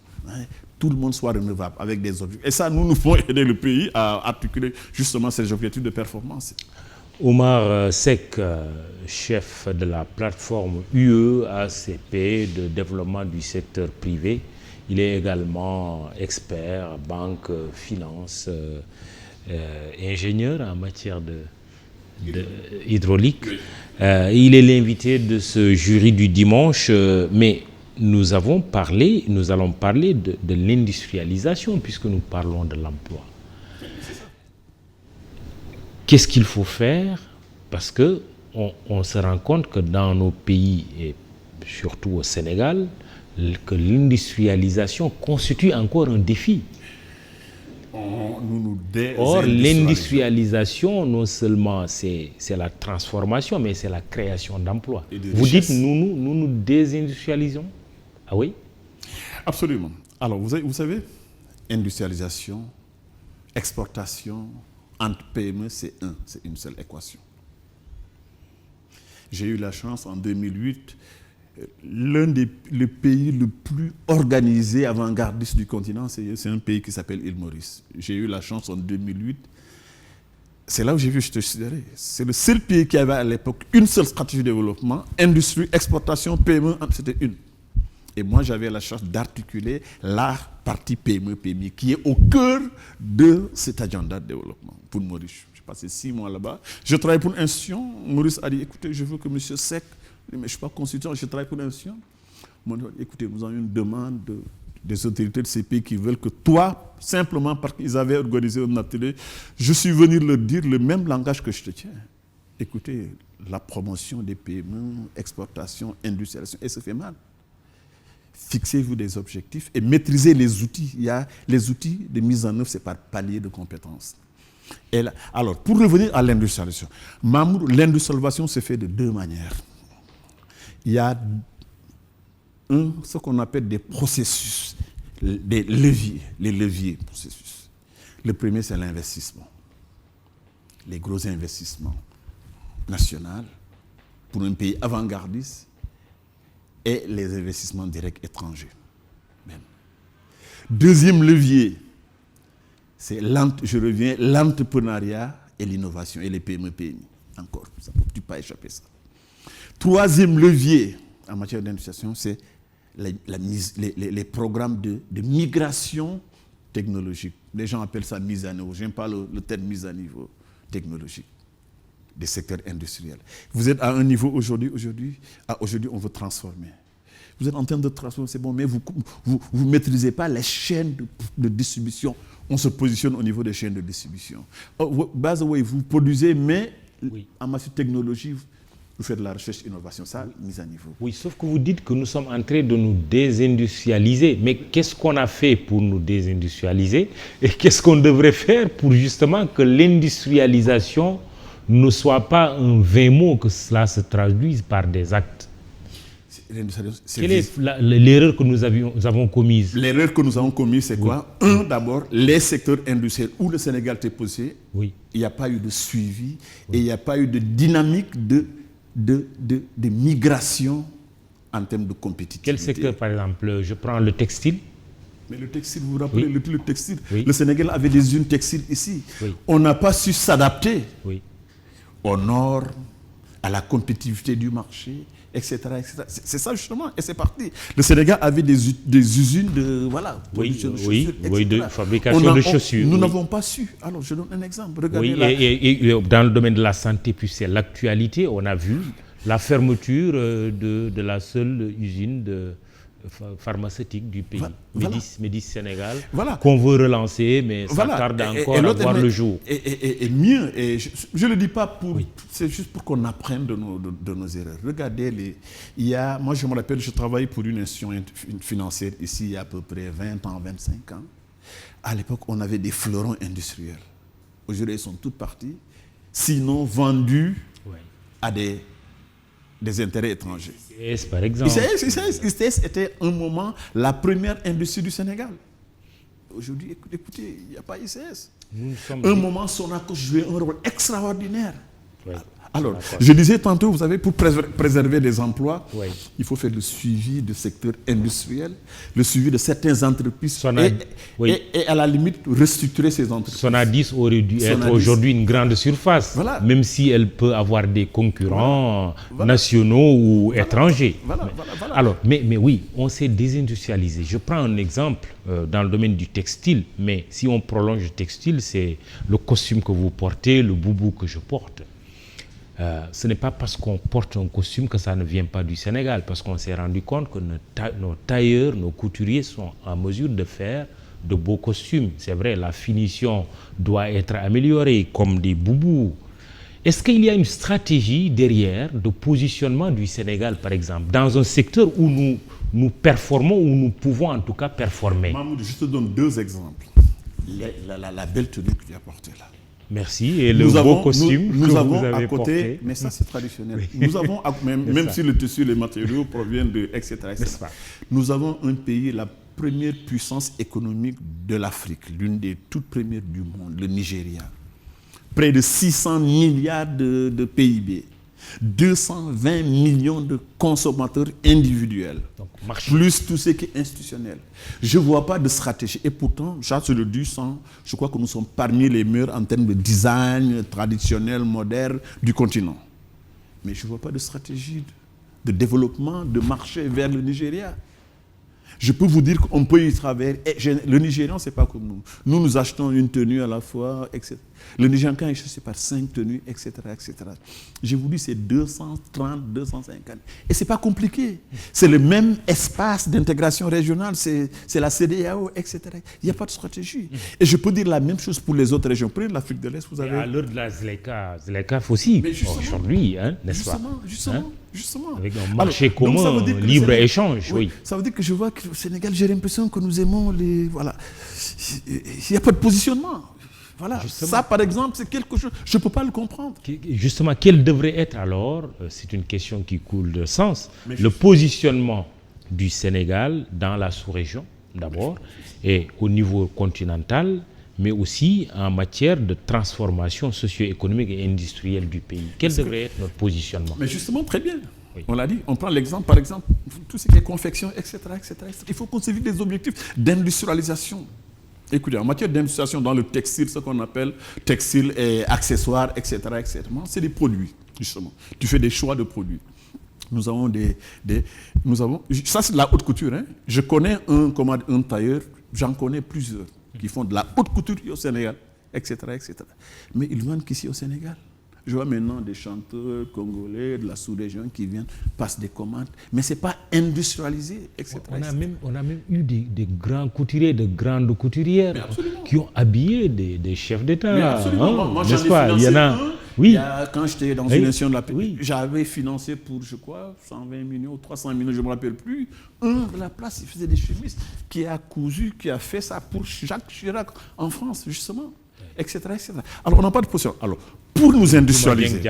Speaker 2: tout le monde soit renouvelable avec des objectifs. Et ça, nous pouvons aider le pays à articuler justement ces objectifs de performance.
Speaker 1: Omar Seck, chef de la plateforme UE-ACP de développement du secteur privé. Il est également expert, banque, finance, ingénieur en matière de hydraulique. Il est l'invité de ce jury du dimanche, mais nous allons parler de l'industrialisation puisque nous parlons de l'emploi. Qu'est-ce qu'il faut faire? Parce qu'on se rend compte que dans nos pays, et surtout au Sénégal, que l'industrialisation constitue encore un défi. Or, l'industrialisation, non seulement c'est la transformation, mais c'est la création d'emplois. Vous dites, nous désindustrialisons? Ah oui?
Speaker 2: Absolument. Alors, vous savez, industrialisation, exportation, entre PME, c'est une seule équation. J'ai eu la chance en 2008, le pays le plus organisé avant-gardiste du continent, c'est un pays qui s'appelle Île Maurice. J'ai eu la chance en 2008, c'est là où j'ai vu, je te considérais, c'est le seul pays qui avait à l'époque une seule stratégie de développement, industrie, exportation, PME, c'était une. Et moi, j'avais la chance d'articuler la partie PME-PMI qui est au cœur de cet agenda de développement pour Maurice. J'ai passé 6 mois là-bas. Je travaille pour une institution. Maurice a dit, écoutez, je veux que M. Seck, mais je ne suis pas consultant, je travaille pour une institution. Écoutez, nous avons une demande des autorités de ces pays qui veulent que toi, simplement parce qu'ils avaient organisé un atelier, je suis venu leur dire le même langage que je te tiens. Écoutez, la promotion des PME, exportation, industrialisation, et ça fait mal. Fixez-vous des objectifs et maîtrisez les outils. Il y a les outils de mise en œuvre, c'est par palier de compétences. Et là, alors, pour revenir à l'industrialisation, Mahmoud, l'industrialisation se fait de deux manières. Il y a ce qu'on appelle des processus, des leviers, les leviers processus. Le premier, c'est l'investissement. Les gros investissements nationaux pour un pays avant-gardiste et les investissements directs étrangers. Même. Deuxième levier, c'est l'entrepreneuriat et l'innovation et les PME-PMI. Encore, ça ne peut pas échapper ça. Troisième levier en matière d'industrialisation, c'est les programmes de migration technologique. Les gens appellent ça mise à niveau. Je n'aime pas le terme mise à niveau technologique des secteurs industriels. Vous êtes à un niveau aujourd'hui, on veut transformer. Vous êtes en train de transformer, c'est bon, mais vous ne maîtrisez pas les chaînes de distribution. On se positionne au niveau des chaînes de distribution. By the way, vous produisez, mais en matière de technologie, vous faites de la recherche et innovation, ça, mise à niveau.
Speaker 1: Oui, sauf que vous dites que nous sommes en train de nous désindustrialiser. Mais qu'est-ce qu'on a fait pour nous désindustrialiser? Et qu'est-ce qu'on devrait faire pour justement que l'industrialisation ne soit pas un vain mot, que cela se traduise par des actes? Quelle est l'erreur que nous avons commise? L'erreur
Speaker 2: que nous avons commise, c'est quoi? D'abord, les secteurs industriels où le Sénégal était posé, il n'y a pas eu de suivi et il n'y a pas eu de dynamique de migration en termes de compétitivité.
Speaker 1: Quel secteur, par exemple? Je prends le textile.
Speaker 2: Mais le textile, vous vous rappelez, le textile, le Sénégal avait des usines textiles ici. On n'a pas su s'adapter au nord, à la compétitivité du marché, etc. C'est ça justement, et c'est parti. Le Sénégal avait des usines de production de chaussures,
Speaker 1: de fabrication de chaussures.
Speaker 2: Nous n'avons pas su. Alors, je donne un exemple. Regardez
Speaker 1: et dans le domaine de la santé, puis c'est l'actualité, on a vu la fermeture de la seule usine pharmaceutique du pays, Médis Sénégal, qu'on veut relancer, mais ça tarde encore à voir le jour.
Speaker 2: Et mieux, et je ne le dis pas pour... C'est juste pour qu'on apprenne de nos erreurs. Regardez, moi je me rappelle, je travaillais pour une institution financière ici il y a à peu près 20 ans, 25 ans. À l'époque, on avait des fleurons industriels. Aujourd'hui, ils sont tous partis, sinon vendus à des intérêts étrangers.
Speaker 1: ICS, par exemple.
Speaker 2: ICS était un moment la première industrie du Sénégal. Aujourd'hui, écoutez, il n'y a pas ICS. Un moment, Sonacos jouait un rôle extraordinaire. Alors, je disais tantôt, vous savez, pour préserver les emplois, il faut faire le suivi du secteur industriel, le suivi de certaines entreprises et à la limite restructurer ces entreprises.
Speaker 1: Sonadis aurait dû être aujourd'hui une grande surface, même si elle peut avoir des concurrents nationaux ou étrangers. Alors, mais oui, on s'est désindustrialisé. Je prends un exemple dans le domaine du textile, mais si on prolonge le textile, c'est le costume que vous portez, le boubou que je porte. Ce n'est pas parce qu'on porte un costume que ça ne vient pas du Sénégal, parce qu'on s'est rendu compte que nos tailleurs, nos couturiers sont en mesure de faire de beaux costumes. C'est vrai, la finition doit être améliorée, comme des boubous. Est-ce qu'il y a une stratégie derrière de positionnement du Sénégal, par exemple, dans un secteur où nous performons, où nous pouvons en tout cas performer?
Speaker 2: Mahmoud, je te donne deux exemples. La belle tenue que tu as portée là.
Speaker 1: Merci. Et le beau costume que vous avez
Speaker 2: côté,
Speaker 1: porté.
Speaker 2: mais ça c'est traditionnel. Nous avons, même si le tissu, les matériaux proviennent de, etc. Nous avons un pays, la première puissance économique de l'Afrique, l'une des toutes premières du monde, le Nigeria. Près de 600 milliards de PIB. 220 millions de consommateurs individuels, donc, plus tout ce qui est institutionnel. Je ne vois pas de stratégie. Et pourtant, je le dis je crois que nous sommes parmi les meilleurs en termes de design traditionnel, moderne du continent. Mais je ne vois pas de stratégie de développement, de marché vers le Nigeria. Je peux vous dire qu'on peut y travailler. Le Nigérian, ce n'est pas comme nous. Nous achetons une tenue à la fois, etc. Le Niger est chassé par 5 tenues, etc., etc. Je vous dis, c'est 230, 250. Et ce n'est pas compliqué. C'est le même espace d'intégration régionale, c'est la CEDEAO, etc. Il n'y a pas de stratégie. Et je peux dire la même chose pour les autres régions. Prenez l'Afrique de l'Est, vous avez...
Speaker 1: À l'heure de la ZLECA aussi, aujourd'hui, hein, n'est-ce pas?
Speaker 2: Justement.
Speaker 1: Avec un marché commun, libre-échange, oui.
Speaker 2: Ça veut dire que je vois qu'au Sénégal, j'ai l'impression que nous aimons les... Voilà. Il n'y a pas de positionnement. Voilà. Justement. Ça, par exemple, c'est quelque chose... Je ne peux pas le comprendre.
Speaker 1: Justement, quel devrait être alors, c'est une question qui coule de sens, le positionnement du Sénégal dans la sous-région, d'abord, et au niveau continental, mais aussi en matière de transformation socio-économique et industrielle du pays. Quel devrait être notre positionnement?
Speaker 2: Mais justement, très bien. Oui. On l'a dit, on prend l'exemple, par exemple, tout ce qui est confection, etc., etc. Il faut concevoir des objectifs d'industrialisation. Écoutez, en matière d'industrialisation dans le textile, ce qu'on appelle textile et accessoires, etc., etc., c'est des produits, justement. Tu fais des choix de produits. Nous avons ça, c'est de la haute couture. Hein. Je connais un tailleur, j'en connais plusieurs, qui font de la haute couture au Sénégal, etc., etc. Mais ils vendent qu'ici au Sénégal. Je vois maintenant des chanteurs congolais de la sous-région qui viennent, passent des commandes, mais ce n'est pas industrialisé, etc.
Speaker 1: On a même eu des grands couturiers, de grandes couturières qui ont habillé des chefs d'État.
Speaker 2: Mais absolument. Moi, j'en ai financé quand j'étais dans une nation de la paix, j'avais financé pour, je crois, 120 millions, 300 millions, je ne me rappelle plus. Un de la place, il faisait des chemises, qui a cousu, qui a fait ça pour Jacques Chirac en France, justement, etc., etc. Alors, on n'a pas de position. Alors, pour nous industrialiser.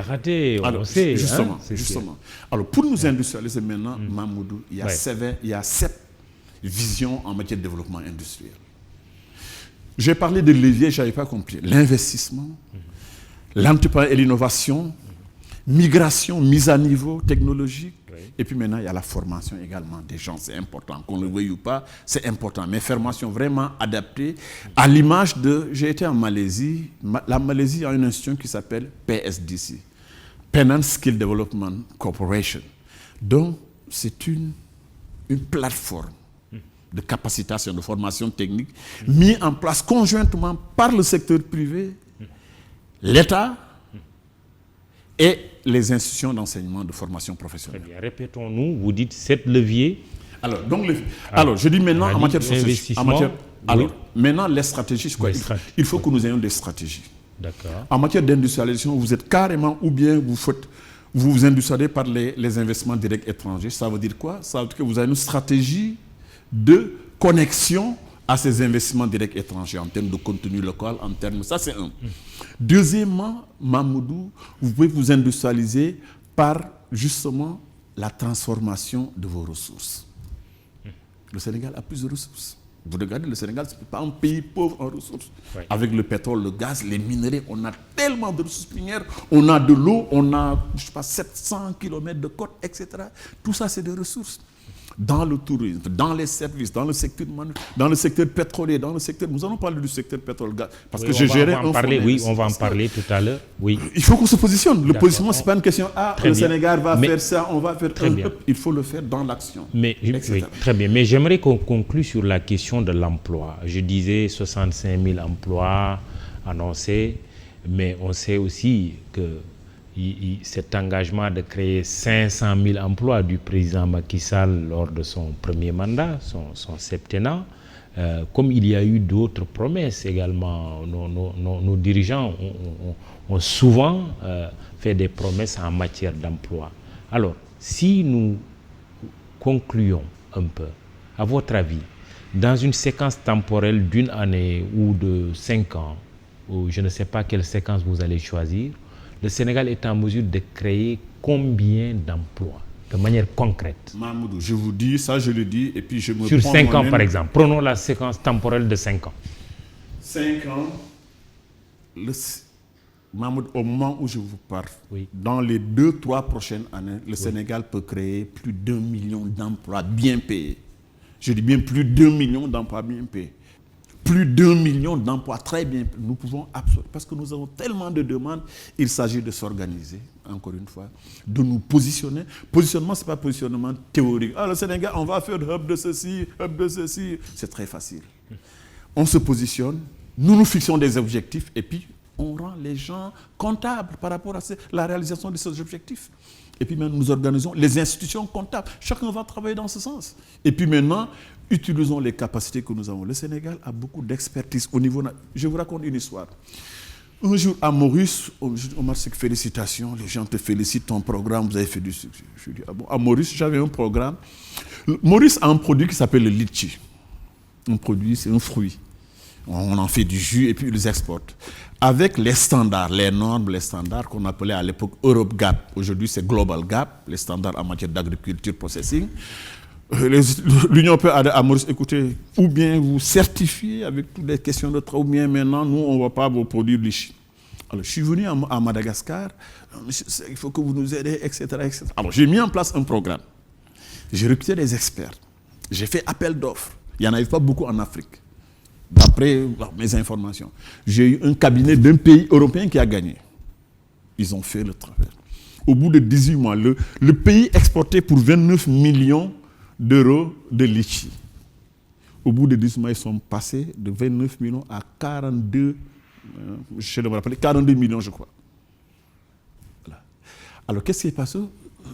Speaker 2: Justement. Alors, pour nous industrialiser maintenant, Mamoudou, il y a 7 visions en matière de développement industriel. J'ai parlé de levier, je n'avais pas compris. L'investissement, l'entrepreneuriat et l'innovation, migration, mise à niveau technologique. Et puis maintenant, il y a la formation également des gens. C'est important. Qu'on le veuille ou pas, c'est important. Mais formation vraiment adaptée à l'image de... J'ai été en Malaisie. La Malaisie a une institution qui s'appelle PSDC. Penang Skill Development Corporation. Donc, c'est une plateforme de capacitation, de formation technique mise en place conjointement par le secteur privé, l'État et les institutions d'enseignement de formation professionnelle.
Speaker 1: Très bien. Répétons-nous, vous dites 7 leviers.
Speaker 2: Alors, je dis maintenant en matière de
Speaker 1: investissement.
Speaker 2: Maintenant, les stratégies, c'est quoi? Il faut que nous ayons des stratégies.
Speaker 1: D'accord.
Speaker 2: En matière d'industrialisation, vous êtes carrément, ou bien vous vous industrialisez par les investissements directs étrangers. Ça veut dire quoi? Ça veut dire que vous avez une stratégie de connexion à ces investissements directs étrangers en termes de contenu local, en termes... Ça, c'est un. Deuxièmement, Mamoudou, vous pouvez vous industrialiser par, justement, la transformation de vos ressources. Le Sénégal a plus de ressources. Vous regardez, le Sénégal, ce n'est pas un pays pauvre en ressources. Oui. Avec le pétrole, le gaz, les minerais, on a tellement de ressources minières, on a de l'eau, on a, je sais pas, 700 km de côte, etc. Tout ça, c'est des ressources. Dans le tourisme, dans les services, dans le secteur pétrolier, dans le secteur... Nous allons parler du secteur pétrole-gaz. Parce que je gérais un fonds.
Speaker 1: Oui, on va en parler tout à l'heure. Oui.
Speaker 2: Il faut qu'on se positionne. Le positionnement, ce n'est pas une question « Ah, le Sénégal va faire ça, on va faire... » Il faut le faire dans l'action.
Speaker 1: Oui, très bien. Mais j'aimerais qu'on conclue sur la question de l'emploi. Je disais 65 000 emplois annoncés, mais on sait aussi que cet engagement de créer 500 000 emplois du président Macky Sall lors de son premier mandat, son septennat, comme il y a eu d'autres promesses également, nos dirigeants ont souvent fait des promesses en matière d'emploi. Alors, si nous concluons un peu, à votre avis, dans une séquence temporelle d'une année ou de 5 ans, ou je ne sais pas quelle séquence vous allez choisir, le Sénégal est en mesure de créer combien d'emplois de manière concrète?
Speaker 2: Mahmoudou, je vous dis, ça je le dis, et puis je me
Speaker 1: Sur 5 ans par exemple, prenons la séquence temporelle de 5 ans.
Speaker 2: 5 ans, Mahmoud, au moment où je vous parle, dans les 2-3 prochaines années, le Sénégal peut créer plus d'1 million d'emplois bien payés. Je dis bien plus d'1 million d'emplois bien payés. Plus d'1 million d'emplois très bien payés. Nous pouvons absorber, parce que nous avons tellement de demandes, il s'agit de s'organiser, encore une fois, de nous positionner. Positionnement, ce n'est pas positionnement théorique. Ah, le Sénégal, on va faire hub de ceci, c'est très facile. On se positionne, nous nous fixons des objectifs, et puis on rend les gens comptables par rapport à la réalisation de ces objectifs. Et puis maintenant, nous organisons les institutions comptables. Chacun va travailler dans ce sens. Et puis maintenant, utilisons les capacités que nous avons. Le Sénégal a beaucoup d'expertise au niveau... Je vous raconte une histoire. Un jour, à Maurice, Omar Seck, félicitations, les gens te félicitent, ton programme, vous avez fait du succès. Je dis, ah bon, à Maurice, j'avais un programme. Maurice a un produit qui s'appelle le litchi. Un produit, c'est un fruit. On en fait du jus et puis ils les exportent. Avec les standards, les normes, les standards qu'on appelait à l'époque Europe Gap. Aujourd'hui, c'est Global Gap, les standards en matière d'agriculture, processing. L'Union européenne a Maurice, écoutez, ou bien vous certifiez avec toutes les questions de travail, ou bien maintenant, nous, on ne va pas vous produire litchi. Alors, je suis venu à Madagascar, monsieur, il faut que vous nous aidiez, etc., etc. Alors, j'ai mis en place un programme. J'ai recruté des experts. J'ai fait appel d'offres. Il n'y en avait pas beaucoup en Afrique, d'après mes informations. J'ai eu un cabinet d'un pays européen qui a gagné. Ils ont fait le travail. Au bout de 18 mois, le pays exportait pour 29 millions d'euros de litchi. Au bout de 18 mois, ils sont passés de 29 millions à 42, je vais me rappeler, 42 millions, je crois. Voilà. Alors, qu'est-ce qui est passé?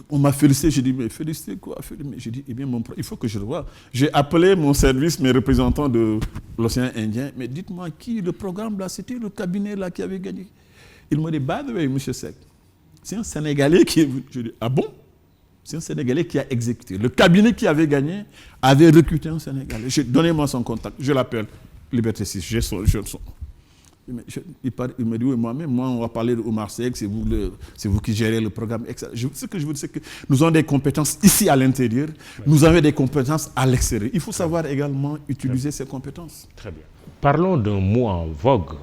Speaker 2: On m'a félicité, j'ai dit, mais félicité quoi? J'ai dit, eh bien, il faut que je le voie. J'ai appelé mon service, mes représentants de l'océan Indien, mais dites-moi qui, le programme là, c'était le cabinet là qui avait gagné. Il m'a dit, by the way, monsieur Seck, c'est un Sénégalais qui est venu. Je dis, ah bon? C'est un Sénégalais qui a exécuté. Le cabinet qui avait gagné avait recruté un Sénégalais. Donnez-moi son contact. Je l'appelle. Liberté 6. J'ai son. Il me dit, oui, moi-même, on va parler de Omar Seck, c'est vous qui gérez le programme. Ce que je veux dire, c'est que nous avons des compétences ici à l'intérieur, nous avons des compétences à l'extérieur. Il faut savoir également utiliser ces compétences.
Speaker 1: Très bien. Parlons d'un mot en vogue,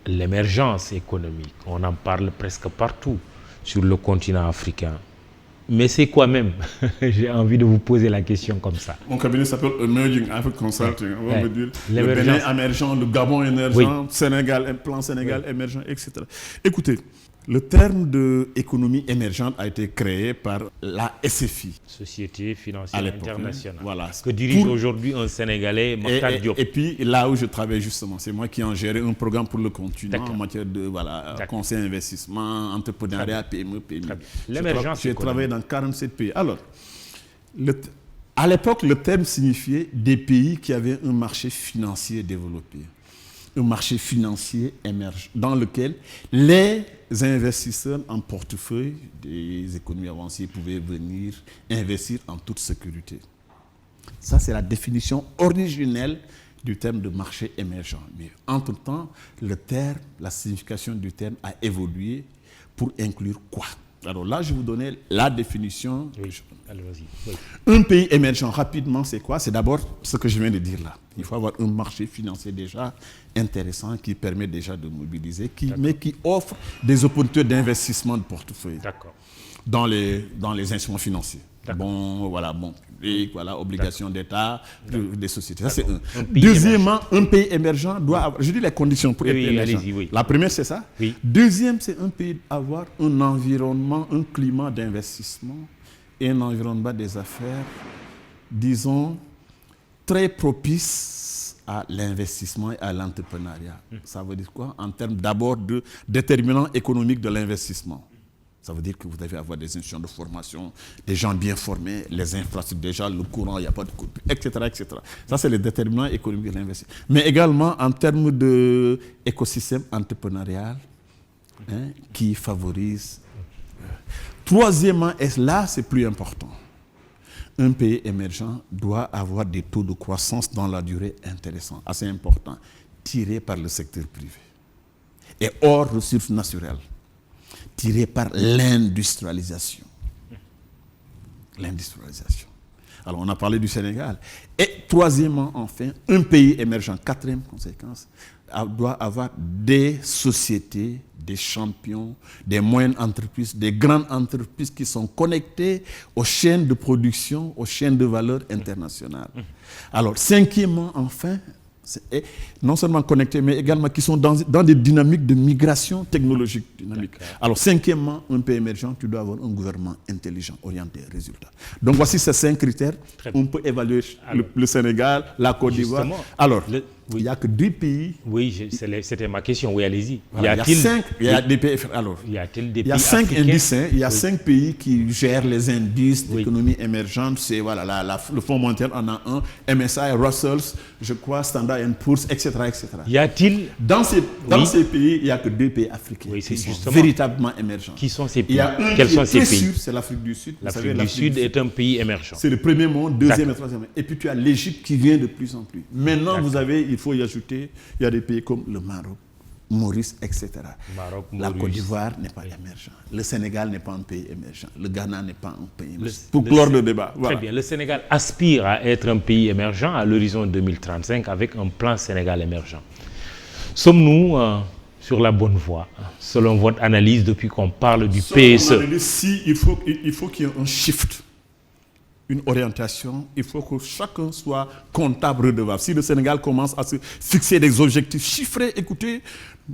Speaker 1: l'émergence économique. On en parle presque partout sur le continent africain. Mais c'est quoi même? J'ai envie de vous poser la question comme ça.
Speaker 2: Mon cabinet s'appelle Emerging Africa Consulting. On va me dire le Bénin émergent, le Gabon émergent, Sénégal, plan Sénégal émergent, etc. Écoutez, le terme d'économie émergente a été créé par la SFI.
Speaker 1: Société financière internationale.
Speaker 2: Voilà.
Speaker 1: Que dirige aujourd'hui un Sénégalais, Mokhtar Diop.
Speaker 2: Et puis là où je travaille justement, c'est moi qui ai géré un programme pour le continent en matière de conseil investissement, entrepreneuriat, PME, PMI.
Speaker 1: L'émergence
Speaker 2: J'ai travaillé dans 47 pays. Alors, à l'époque, le terme signifiait des pays qui avaient un marché financier développé. Un marché financier émergent, dans lequel les investisseurs en portefeuille des économies avancées pouvaient venir investir en toute sécurité. Ça, c'est la définition originelle du terme de marché émergent. Mais entre-temps, la signification du terme a évolué pour inclure quoi? Alors là, je vais vous donner la définition.
Speaker 1: Oui. Allez-y. Oui.
Speaker 2: Un pays émergent, rapidement, c'est quoi? C'est d'abord ce que je viens de dire là. Il faut avoir un marché financier déjà intéressant qui permet déjà de mobiliser, mais qui offre des opportunités d'investissement de portefeuille dans les instruments financiers. Bon public, obligations d'État, des sociétés. Ça, c'est un. Deuxièmement, un pays émergent doit avoir, je dis les conditions pour être émergent. La première, c'est ça.
Speaker 1: Oui.
Speaker 2: Deuxième, c'est un pays avoir un environnement, un climat d'investissement et un environnement des affaires, disons, très propice à l'investissement et à l'entrepreneuriat. Ça veut dire quoi? En termes d'abord de déterminants économiques de l'investissement. Ça veut dire que vous devez avoir des institutions de formation, des gens bien formés, les infrastructures déjà, le courant, il n'y a pas de coupure, etc., etc. Ça, c'est les déterminants économiques de l'investissement. Mais également en termes d'écosystème entrepreneurial qui favorise. Troisièmement, et là, c'est plus important. Un pays émergent doit avoir des taux de croissance dans la durée intéressants, assez importants, tirés par le secteur privé et hors ressources naturelles, tirés par l'industrialisation. L'industrialisation. Alors, on a parlé du Sénégal. Et troisièmement, enfin, un pays émergent, quatrième conséquence, doit avoir des sociétés, des champions, des moyennes entreprises, des grandes entreprises qui sont connectées aux chaînes de production, aux chaînes de valeur internationales. Alors, cinquièmement, enfin, non seulement connectés, mais également qui sont dans des dynamiques de migration technologique dynamique. Alors, cinquièmement, un pays émergent, tu dois avoir un gouvernement intelligent, orienté, résultat. Donc, voici ces 5 critères. On peut évaluer le Sénégal, la Côte d'Ivoire.
Speaker 1: Justement,
Speaker 2: alors, il n'y a que 2 pays.
Speaker 1: Oui, c'était ma question. Oui, allez-y.
Speaker 2: Voilà, il y a des pays. Alors,
Speaker 1: y a-t-il des
Speaker 2: il y a
Speaker 1: pays
Speaker 2: 5
Speaker 1: africains?
Speaker 2: indices. Il y a
Speaker 1: Oui.
Speaker 2: 5 pays qui gèrent les indices
Speaker 1: Oui.
Speaker 2: d'économie émergente. C'est voilà, le Fonds monétaire en a un, MSI, Russell, je crois, Standard & Poor's, etc., etc.
Speaker 1: Y a-t-il
Speaker 2: Dans ces pays, il n'y a que 2 pays africains
Speaker 1: Oui, c'est
Speaker 2: qui sont
Speaker 1: justement-
Speaker 2: véritablement émergents.
Speaker 1: qui sont ces
Speaker 2: Il
Speaker 1: pays?
Speaker 2: y a un
Speaker 1: Quels
Speaker 2: qui
Speaker 1: sont
Speaker 2: est
Speaker 1: ces
Speaker 2: très
Speaker 1: pays?
Speaker 2: sûr, c'est l'Afrique du Sud. Vous
Speaker 1: L'Afrique
Speaker 2: savez,
Speaker 1: du Sud est un pays émergent.
Speaker 2: c'est le premier monde, deuxième et
Speaker 1: D'accord.
Speaker 2: troisième. Et puis tu as l'Égypte qui vient de plus en plus. Maintenant, il faut y ajouter, il y a des pays comme le Maroc, Maurice, etc.
Speaker 1: Maroc,
Speaker 2: La
Speaker 1: Maurice.
Speaker 2: Côte d'Ivoire n'est pas émergent. Le Sénégal n'est pas un pays émergent. Le Ghana n'est pas un pays émergent. Pour clore le débat. Voilà.
Speaker 1: Très bien. Le Sénégal aspire à être un pays émergent à l'horizon 2035 avec un plan Sénégal émergent. Sommes-nous sur la bonne voie, selon votre analyse, depuis qu'on parle du PSE?
Speaker 2: Il faut qu'il y ait un shift, une orientation. Il faut que chacun soit comptable redevable. Si le Sénégal commence à se fixer des objectifs chiffrés, écoutez,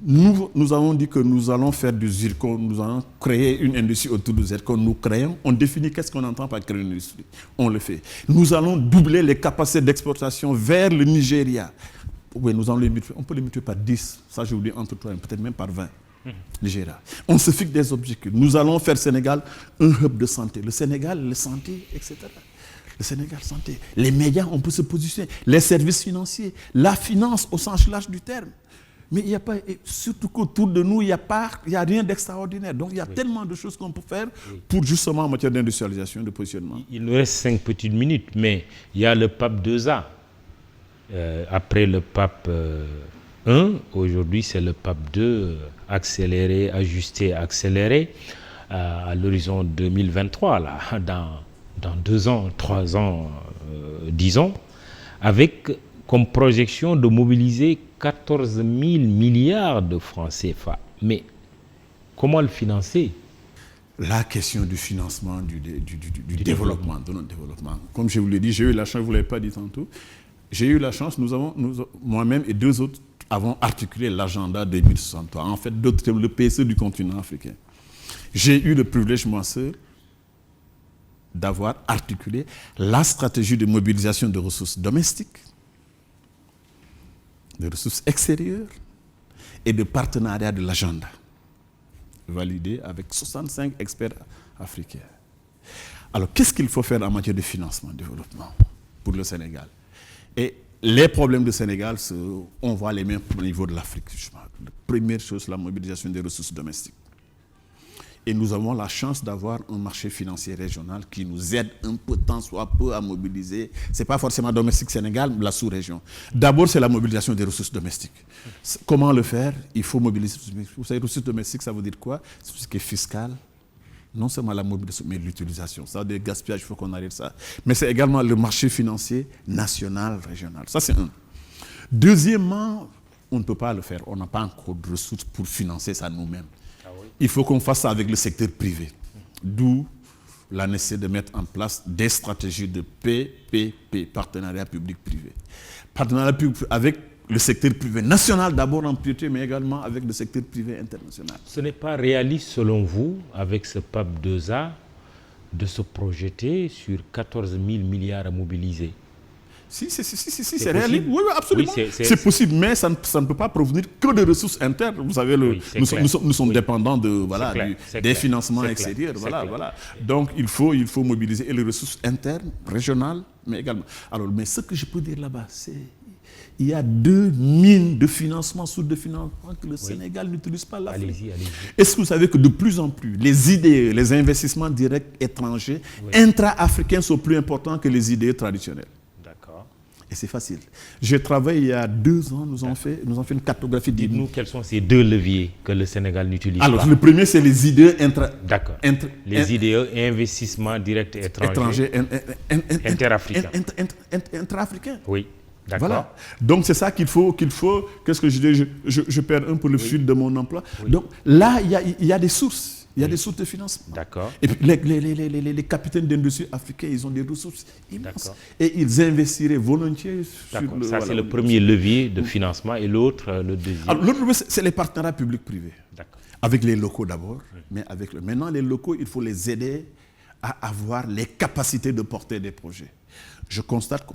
Speaker 2: nous avons dit que nous allons faire du zircon, nous allons créer une industrie autour du zircon. Nous créons, on définit qu'est-ce qu'on entend par créer une industrie. On le fait. Nous allons doubler les capacités d'exportation vers le Nigeria. Oui, nous allons les multiplier. On peut les multiplier par 10. Ça, je vous dis entre toi, peut-être même par 20. Nigeria. On se fixe des objectifs. Nous allons faire Sénégal un hub de santé. Le Sénégal, la santé, etc. Le Sénégal, santé. Les médias, on peut se positionner. Les services financiers. La finance au sens large du terme. Mais il n'y a pas, surtout qu'autour de nous, il n'y a rien d'extraordinaire. Donc il y a tellement de choses qu'on peut faire pour justement en matière d'industrialisation, de positionnement.
Speaker 1: Il nous reste 5 petites minutes, mais il y a le pape 2A. Après le pape 1, aujourd'hui c'est le pape 2, accéléré, ajusté, accéléré, à l'horizon 2023, là, dans 2 ans, 3 ans, disons, avec comme projection de mobiliser 14 000 milliards de francs CFA. Mais comment le financer?
Speaker 2: La question du financement, du développement, de notre développement. Comme je vous l'ai dit, j'ai eu la chance, je ne vous l'avez pas dit tantôt, j'ai eu la chance, moi-même et 2 autres, avons articulé l'agenda 2063. En fait, d'autres, le PSE du continent africain. J'ai eu le privilège, moi seul, d'avoir articulé la stratégie de mobilisation de ressources domestiques, de ressources extérieures et de partenariat de l'agenda, validé avec 65 experts africains. Alors, qu'est-ce qu'il faut faire en matière de financement, de développement pour le Sénégal? Et les problèmes du Sénégal, on voit les mêmes au niveau de l'Afrique. La première chose, la mobilisation des ressources domestiques. Et nous avons la chance d'avoir un marché financier régional qui nous aide un peu, tant soit peu, à mobiliser. Ce n'est pas forcément domestique Sénégal, mais la sous-région. D'abord, c'est la mobilisation des ressources domestiques. Comment le faire? Il faut mobiliser. Vous savez, ressources domestiques, ça veut dire quoi? C'est tout ce qui est fiscal. Non seulement la mobilisation, mais l'utilisation. Ça, des gaspillages, il faut qu'on arrête ça. Mais c'est également le marché financier national, régional. Ça, c'est un. Deuxièmement, on ne peut pas le faire. On n'a pas encore de ressources pour financer ça nous-mêmes. Il faut qu'on fasse ça avec le secteur privé. D'où la nécessité de mettre en place des stratégies de PPP, partenariat public-privé. Partenariat public avec le secteur privé national d'abord en priorité, mais également avec le secteur privé international.
Speaker 1: Ce n'est pas réaliste, selon vous, avec ce PAP 2A, de se projeter sur 14 000 milliards à mobiliser?
Speaker 2: Si, c'est réaliste. Oui, absolument.
Speaker 1: Oui,
Speaker 2: c'est possible, mais ça ne peut pas provenir que de ressources internes. Vous savez, nous sommes dépendants des financements extérieurs. Voilà. Donc, il faut mobiliser et les ressources internes, régionales, mais également. Alors, mais ce que je peux dire là-bas, c'est il y a 2 mines de financement, sous de financement que le Sénégal n'utilise pas l'Afrique.
Speaker 1: Allez-y.
Speaker 2: Est-ce que vous savez que de plus en plus, les idées, les investissements directs étrangers, intra-africains sont plus importants que les idées traditionnelles? Et c'est facile. J'ai travaillé il y a 2 ans, nous avons fait une cartographie.
Speaker 1: Dites-nous quels sont ces 2 leviers que le Sénégal n'utilise pas.
Speaker 2: Alors, le premier, c'est les idées
Speaker 1: D'accord. Les idées et investissements directs étrangers.
Speaker 2: Intra-africains.
Speaker 1: Oui, d'accord.
Speaker 2: Voilà. Donc, c'est ça qu'il faut. Qu'est-ce que je dis? Je perds un peu le fil de mon emploi. Oui. Donc, là, il y a des sources. Il y a des sources de financement.
Speaker 1: D'accord.
Speaker 2: Et puis les capitaines d'industrie africains, ils ont des ressources immenses. Et ils investiraient volontiers sur le...
Speaker 1: Ça, c'est le premier levier de financement. Et l'autre, le deuxième?
Speaker 2: Alors, l'autre levier, c'est les partenariats publics-privés.
Speaker 1: D'accord.
Speaker 2: Avec les locaux d'abord. Mais maintenant, les locaux, il faut les aider à avoir les capacités de porter des projets. Je constate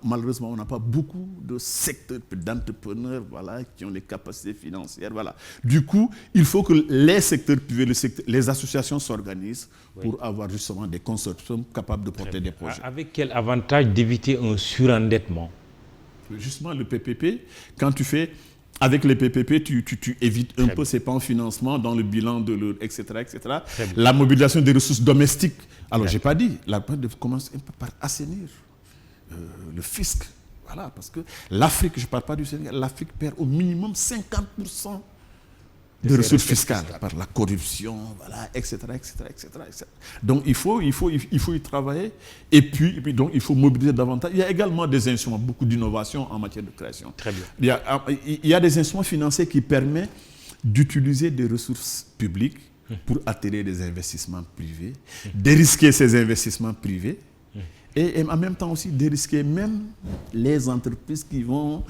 Speaker 2: malheureusement, on n'a pas beaucoup de secteurs d'entrepreneurs, voilà, qui ont les capacités financières. Voilà. Du coup, il faut que les secteurs privés, les associations s'organisent pour avoir justement des consortiums capables de porter des projets.
Speaker 1: Avec quel avantage d'éviter un surendettement?
Speaker 2: Justement, le PPP, quand tu fais... Avec les PPP, tu évites un peu ces plans financement dans le bilan de l'eau, etc. etc. La mobilisation des ressources domestiques. Alors, je n'ai pas dit, la banque commence un peu par assainir le fisc. Voilà, parce que l'Afrique, je ne parle pas du Sénégal, l'Afrique perd au minimum 50% de ressources fiscales par la corruption, voilà, etc., etc., etc., etc. Donc, il faut y travailler et puis donc, il faut mobiliser davantage. Il y a également des instruments, beaucoup d'innovation en matière de création.
Speaker 1: Très bien.
Speaker 2: Il y a des instruments financiers qui permettent d'utiliser des ressources publiques pour attirer des investissements privés, dérisquer ces investissements privés et en même temps aussi dérisquer même les entreprises qui vont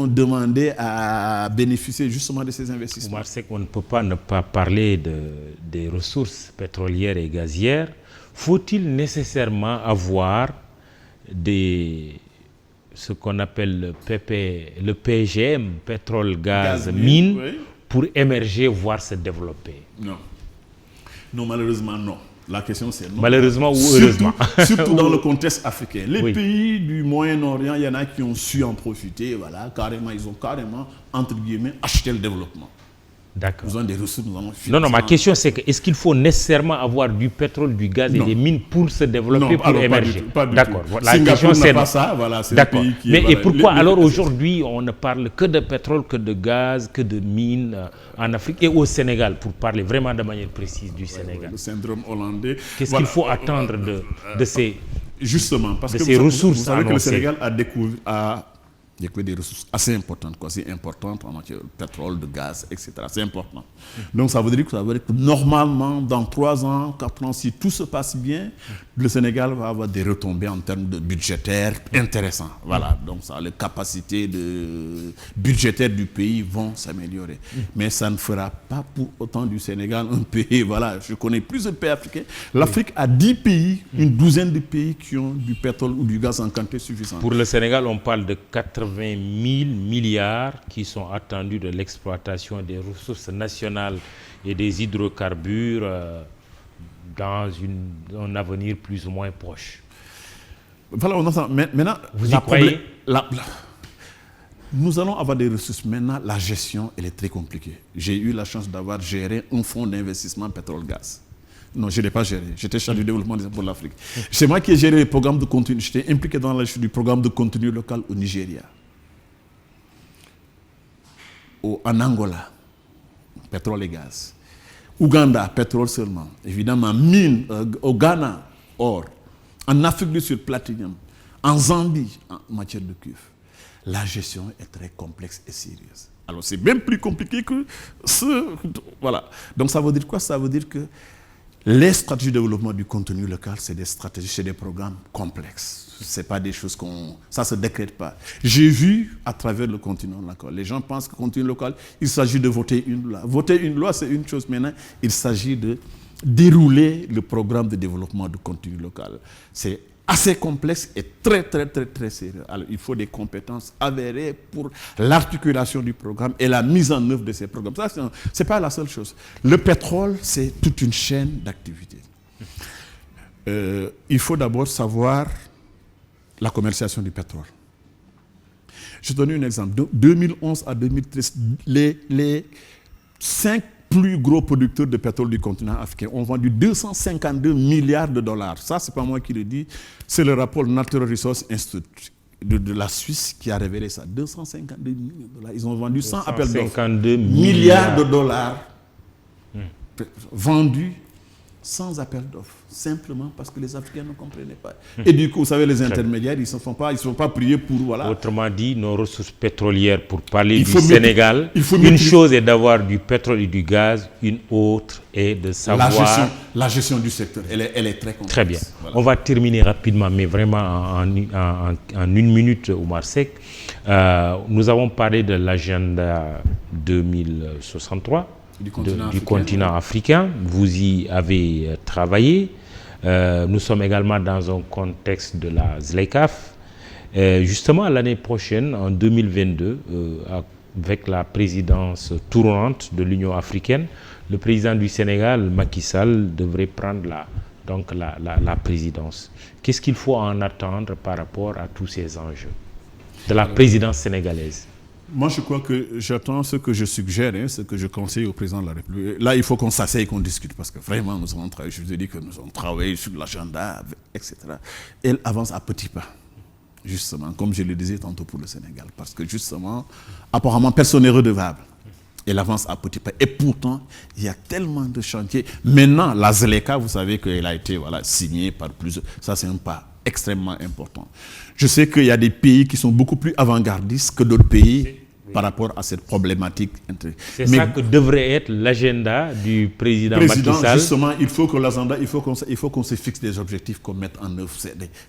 Speaker 2: demander à bénéficier justement de ces investissements.
Speaker 1: Oumar Seck, on ne peut pas ne pas parler des ressources pétrolières et gazières. Faut-il nécessairement avoir ce qu'on appelle le PGM, pétrole, gaz, mine, oui, pour émerger, voire se développer?
Speaker 2: Non. Non, malheureusement, non. La question, c'est non.
Speaker 1: Malheureusement ou heureusement.
Speaker 2: Surtout dans le contexte africain. Les pays du Moyen-Orient, il y en a qui ont su en profiter. Voilà, carrément, ils ont carrément, entre guillemets, acheté le développement.
Speaker 1: D'accord.
Speaker 2: Nous avons des ressources, nous avons
Speaker 1: Non, ma question, c'est que est-ce qu'il faut nécessairement avoir du pétrole, du gaz et des mines pour se développer, pour émerger?
Speaker 2: D'accord. La question, c'est pas ça. Voilà,
Speaker 1: d'accord. Mais et pourquoi alors aujourd'hui, on ne parle que de pétrole, que de gaz, que de mines en Afrique et au Sénégal, pour parler vraiment de manière précise du Sénégal?
Speaker 2: Le syndrome hollandais.
Speaker 1: Qu'est-ce qu'il faut attendre de ces,
Speaker 2: justement, parce que
Speaker 1: ces ressources?
Speaker 2: Vous savez que le Sénégal a découvert des ressources assez importantes, quoi. C'est important en matière de pétrole, de gaz, etc. C'est important. Donc ça veut dire que normalement, dans 3 ans, 4 ans, si tout se passe bien, le Sénégal va avoir des retombées en termes de budgétaires intéressants. Voilà, donc ça, les capacités budgétaires du pays vont s'améliorer. Mais ça ne fera pas pour autant du Sénégal un pays. Voilà, je connais plusieurs pays africains. L'Afrique a 10 pays, une douzaine de pays qui ont du pétrole ou du gaz en quantité suffisante.
Speaker 1: Pour le Sénégal, on parle de 80 000 milliards qui sont attendus de l'exploitation des ressources nationales et des hydrocarbures dans un avenir plus ou moins proche.
Speaker 2: Voilà, on entend. Maintenant,
Speaker 1: vous y croyez?
Speaker 2: Nous allons avoir des ressources. Maintenant, la gestion, elle est très compliquée. J'ai eu la chance d'avoir géré un fonds d'investissement pétrole-gaz. Non, je ne l'ai pas géré. J'étais chargé du développement pour l'Afrique. C'est moi qui ai géré les programmes de contenu. J'étais impliqué dans la gestion du programme de contenu local au Nigeria. En Angola, pétrole et gaz. Ouganda, pétrole seulement. Évidemment, mine, au Ghana, or. En Afrique du Sud, platinium. En Zambie, en matière de cuivre. La gestion est très complexe et sérieuse. Alors, c'est même plus compliqué que ce... Voilà. Donc, ça veut dire quoi? Ça veut dire que les stratégies de développement du contenu local, c'est des stratégies, c'est des programmes complexes. Ce n'est pas des choses ça ne se décrète pas. J'ai vu à travers le continent local, les gens pensent que le contenu local, il s'agit de voter une loi. Voter une loi, c'est une chose. Maintenant, il s'agit de dérouler le programme de développement du contenu local. C'est assez complexe et très, très, très, très sérieux. Alors, il faut des compétences avérées pour l'articulation du programme et la mise en œuvre de ces programmes. Ça, ce n'est pas la seule chose. Le pétrole, c'est toute une chaîne d'activités. Il faut d'abord savoir la commercialisation du pétrole. Je donne un exemple. De 2011 à 2013, les 5 plus gros producteurs de pétrole du continent africain ont vendu 252 milliards de dollars. Ça, ce n'est pas moi qui le dis, c'est le rapport Natural Resources Institute de la Suisse qui a révélé ça. 252 milliards de dollars. Ils ont vendu 100 appels d'offres. Milliards de dollars vendus sans appel d'offres, simplement parce que les Africains ne comprenaient pas. Et du coup, vous savez, les intermédiaires, ils ne sont pas priés pour... Voilà.
Speaker 1: Autrement dit, nos ressources pétrolières, pour parler du Sénégal, une chose est d'avoir du pétrole et du gaz, une autre est de savoir...
Speaker 2: La gestion du secteur, elle est très complexe.
Speaker 1: Très bien. Voilà. On va terminer rapidement, mais vraiment en 1 minute, Oumar Seck. Nous avons parlé de l'agenda 2063. Du continent africain. Vous y avez travaillé. Nous sommes également dans un contexte de la ZLECAf. Justement, l'année prochaine, en 2022, avec la présidence tournante de l'Union africaine, le président du Sénégal, Macky Sall, devrait prendre la présidence. Qu'est-ce qu'il faut en attendre par rapport à tous ces enjeux de la présidence sénégalaise?
Speaker 2: Moi, je crois que j'attends ce que je suggère, ce que je conseille au président de la République. Là, il faut qu'on s'asseye et qu'on discute, parce que vraiment, nous avons travaillé, je vous ai dit que nous avons travaillé sur l'agenda, etc. Elle avance à petits pas, justement, comme je le disais tantôt pour le Sénégal, parce que justement, apparemment, personne n'est redevable. Elle avance à petits pas. Et pourtant, il y a tellement de chantiers. Maintenant, la ZLECA, vous savez qu'elle a été signée par plusieurs. Ça, c'est un pas extrêmement important. Je sais qu'il y a des pays qui sont beaucoup plus avant-gardistes que d'autres pays par rapport à cette problématique.
Speaker 1: C'est ça que devrait être l'agenda du président Macky Sall.
Speaker 2: Justement, il faut que l'agenda, il faut qu'on se fixe des objectifs, qu'on mette en œuvre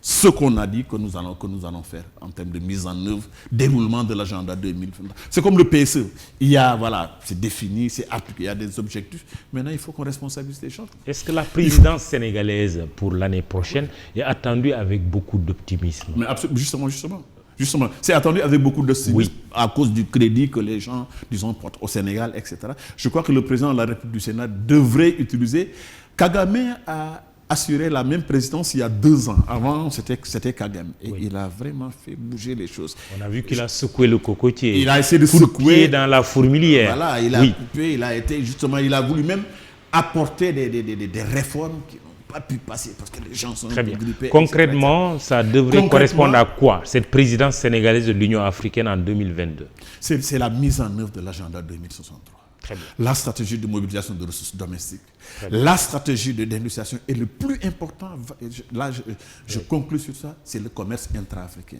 Speaker 2: ce qu'on a dit que nous allons faire en termes de mise en œuvre, déroulement de l'agenda 2020. C'est comme le PSE. Il y a, c'est défini, c'est appliqué, il y a des objectifs. Maintenant, il faut qu'on responsabilise les gens.
Speaker 1: Est-ce que la présidence sénégalaise pour l'année prochaine est attendue avec beaucoup d'optimisme?
Speaker 2: Mais Justement, c'est attendu avec beaucoup de à cause du crédit que les gens, disons, portent au Sénégal, etc. Je crois que le président de la République du Sénat devrait utiliser. Kagame a assuré la même présidence il y a 2 ans. Avant, c'était Kagame. Et il a vraiment fait bouger les choses.
Speaker 1: On a vu qu'il a secoué le cocotier.
Speaker 2: Il a essayé de secouer
Speaker 1: dans la fourmilière.
Speaker 2: Voilà, il a coupé, il a voulu même apporter des réformes qui pas pu passer parce que les gens sont grippés.
Speaker 1: Concrètement, etc. Ça devrait correspondre à quoi, cette présidence sénégalaise de l'Union africaine en 2022?
Speaker 2: C'est la mise en œuvre de l'agenda 2063.
Speaker 1: Très bien.
Speaker 2: La stratégie de mobilisation de ressources domestiques, la stratégie d'industrialisation et le plus important, là je conclue sur ça, c'est le commerce intra-africain.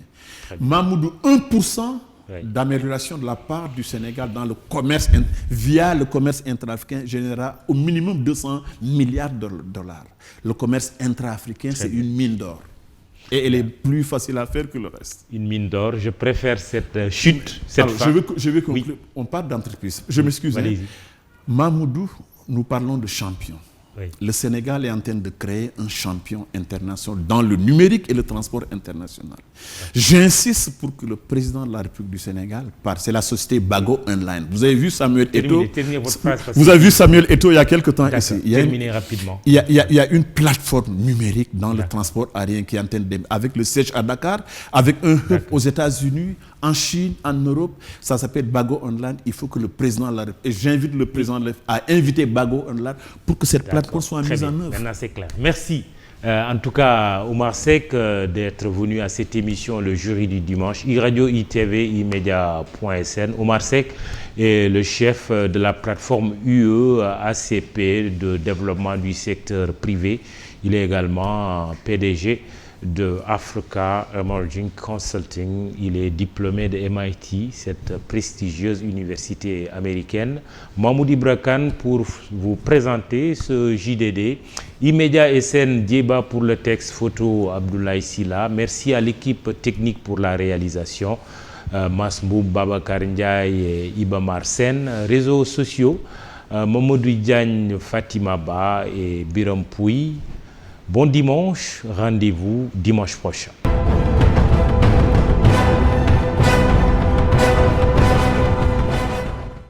Speaker 2: Mamoudou, 1% d'amélioration de la part du Sénégal dans le commerce, via le commerce intra-africain, générera au minimum 200 milliards de dollars. Le commerce intra-africain, c'est une mine d'or. Et elle est plus facile à faire que le reste.
Speaker 1: Une mine d'or, je préfère cette chute, cette fin.
Speaker 2: Je vais conclure. On parle d'entreprise. Je m'excuse. Mamoudou, nous parlons de champion. Le Sénégal est en train de créer un champion international dans le numérique et le transport international. J'insiste pour que le président de la République du Sénégal c'est la société Bago Online. Vous avez vu Samuel Eto'o. Vous avez vu Samuel Eto'o il y a quelques temps ici.
Speaker 1: Terminez rapidement.
Speaker 2: Il y a une plateforme numérique dans le transport aérien qui est en train avec le siège à Dakar, avec un hub aux États-Unis, en Chine, en Europe. Ça s'appelle Bago Online. Il faut que le président de la République, et j'invite le président à inviter Bago Online pour que cette plateforme soit mise en œuvre.
Speaker 1: Maintenant, c'est clair. Merci. En tout cas, Oumar Seck, d'être venu à cette émission le jeudi du dimanche, iRadio, ITV, imedia.sn. Oumar Seck est le chef de la plateforme UE ACP de développement du secteur privé. Il est également PDG de Africa Emerging Consulting. Il est diplômé de MIT, cette prestigieuse université américaine. Mahmoud Ibra Kane pour vous présenter ce JDD. Immédiat SN Dieba pour le texte, photo Abdoulaye Silla. Merci à l'équipe technique pour la réalisation. Masmoub, Babacar Ndiaye et Iba Marsen. Réseaux sociaux, Mamadou Diagne, Fatima Ba et Biram Pouy. Bon dimanche, rendez-vous dimanche prochain.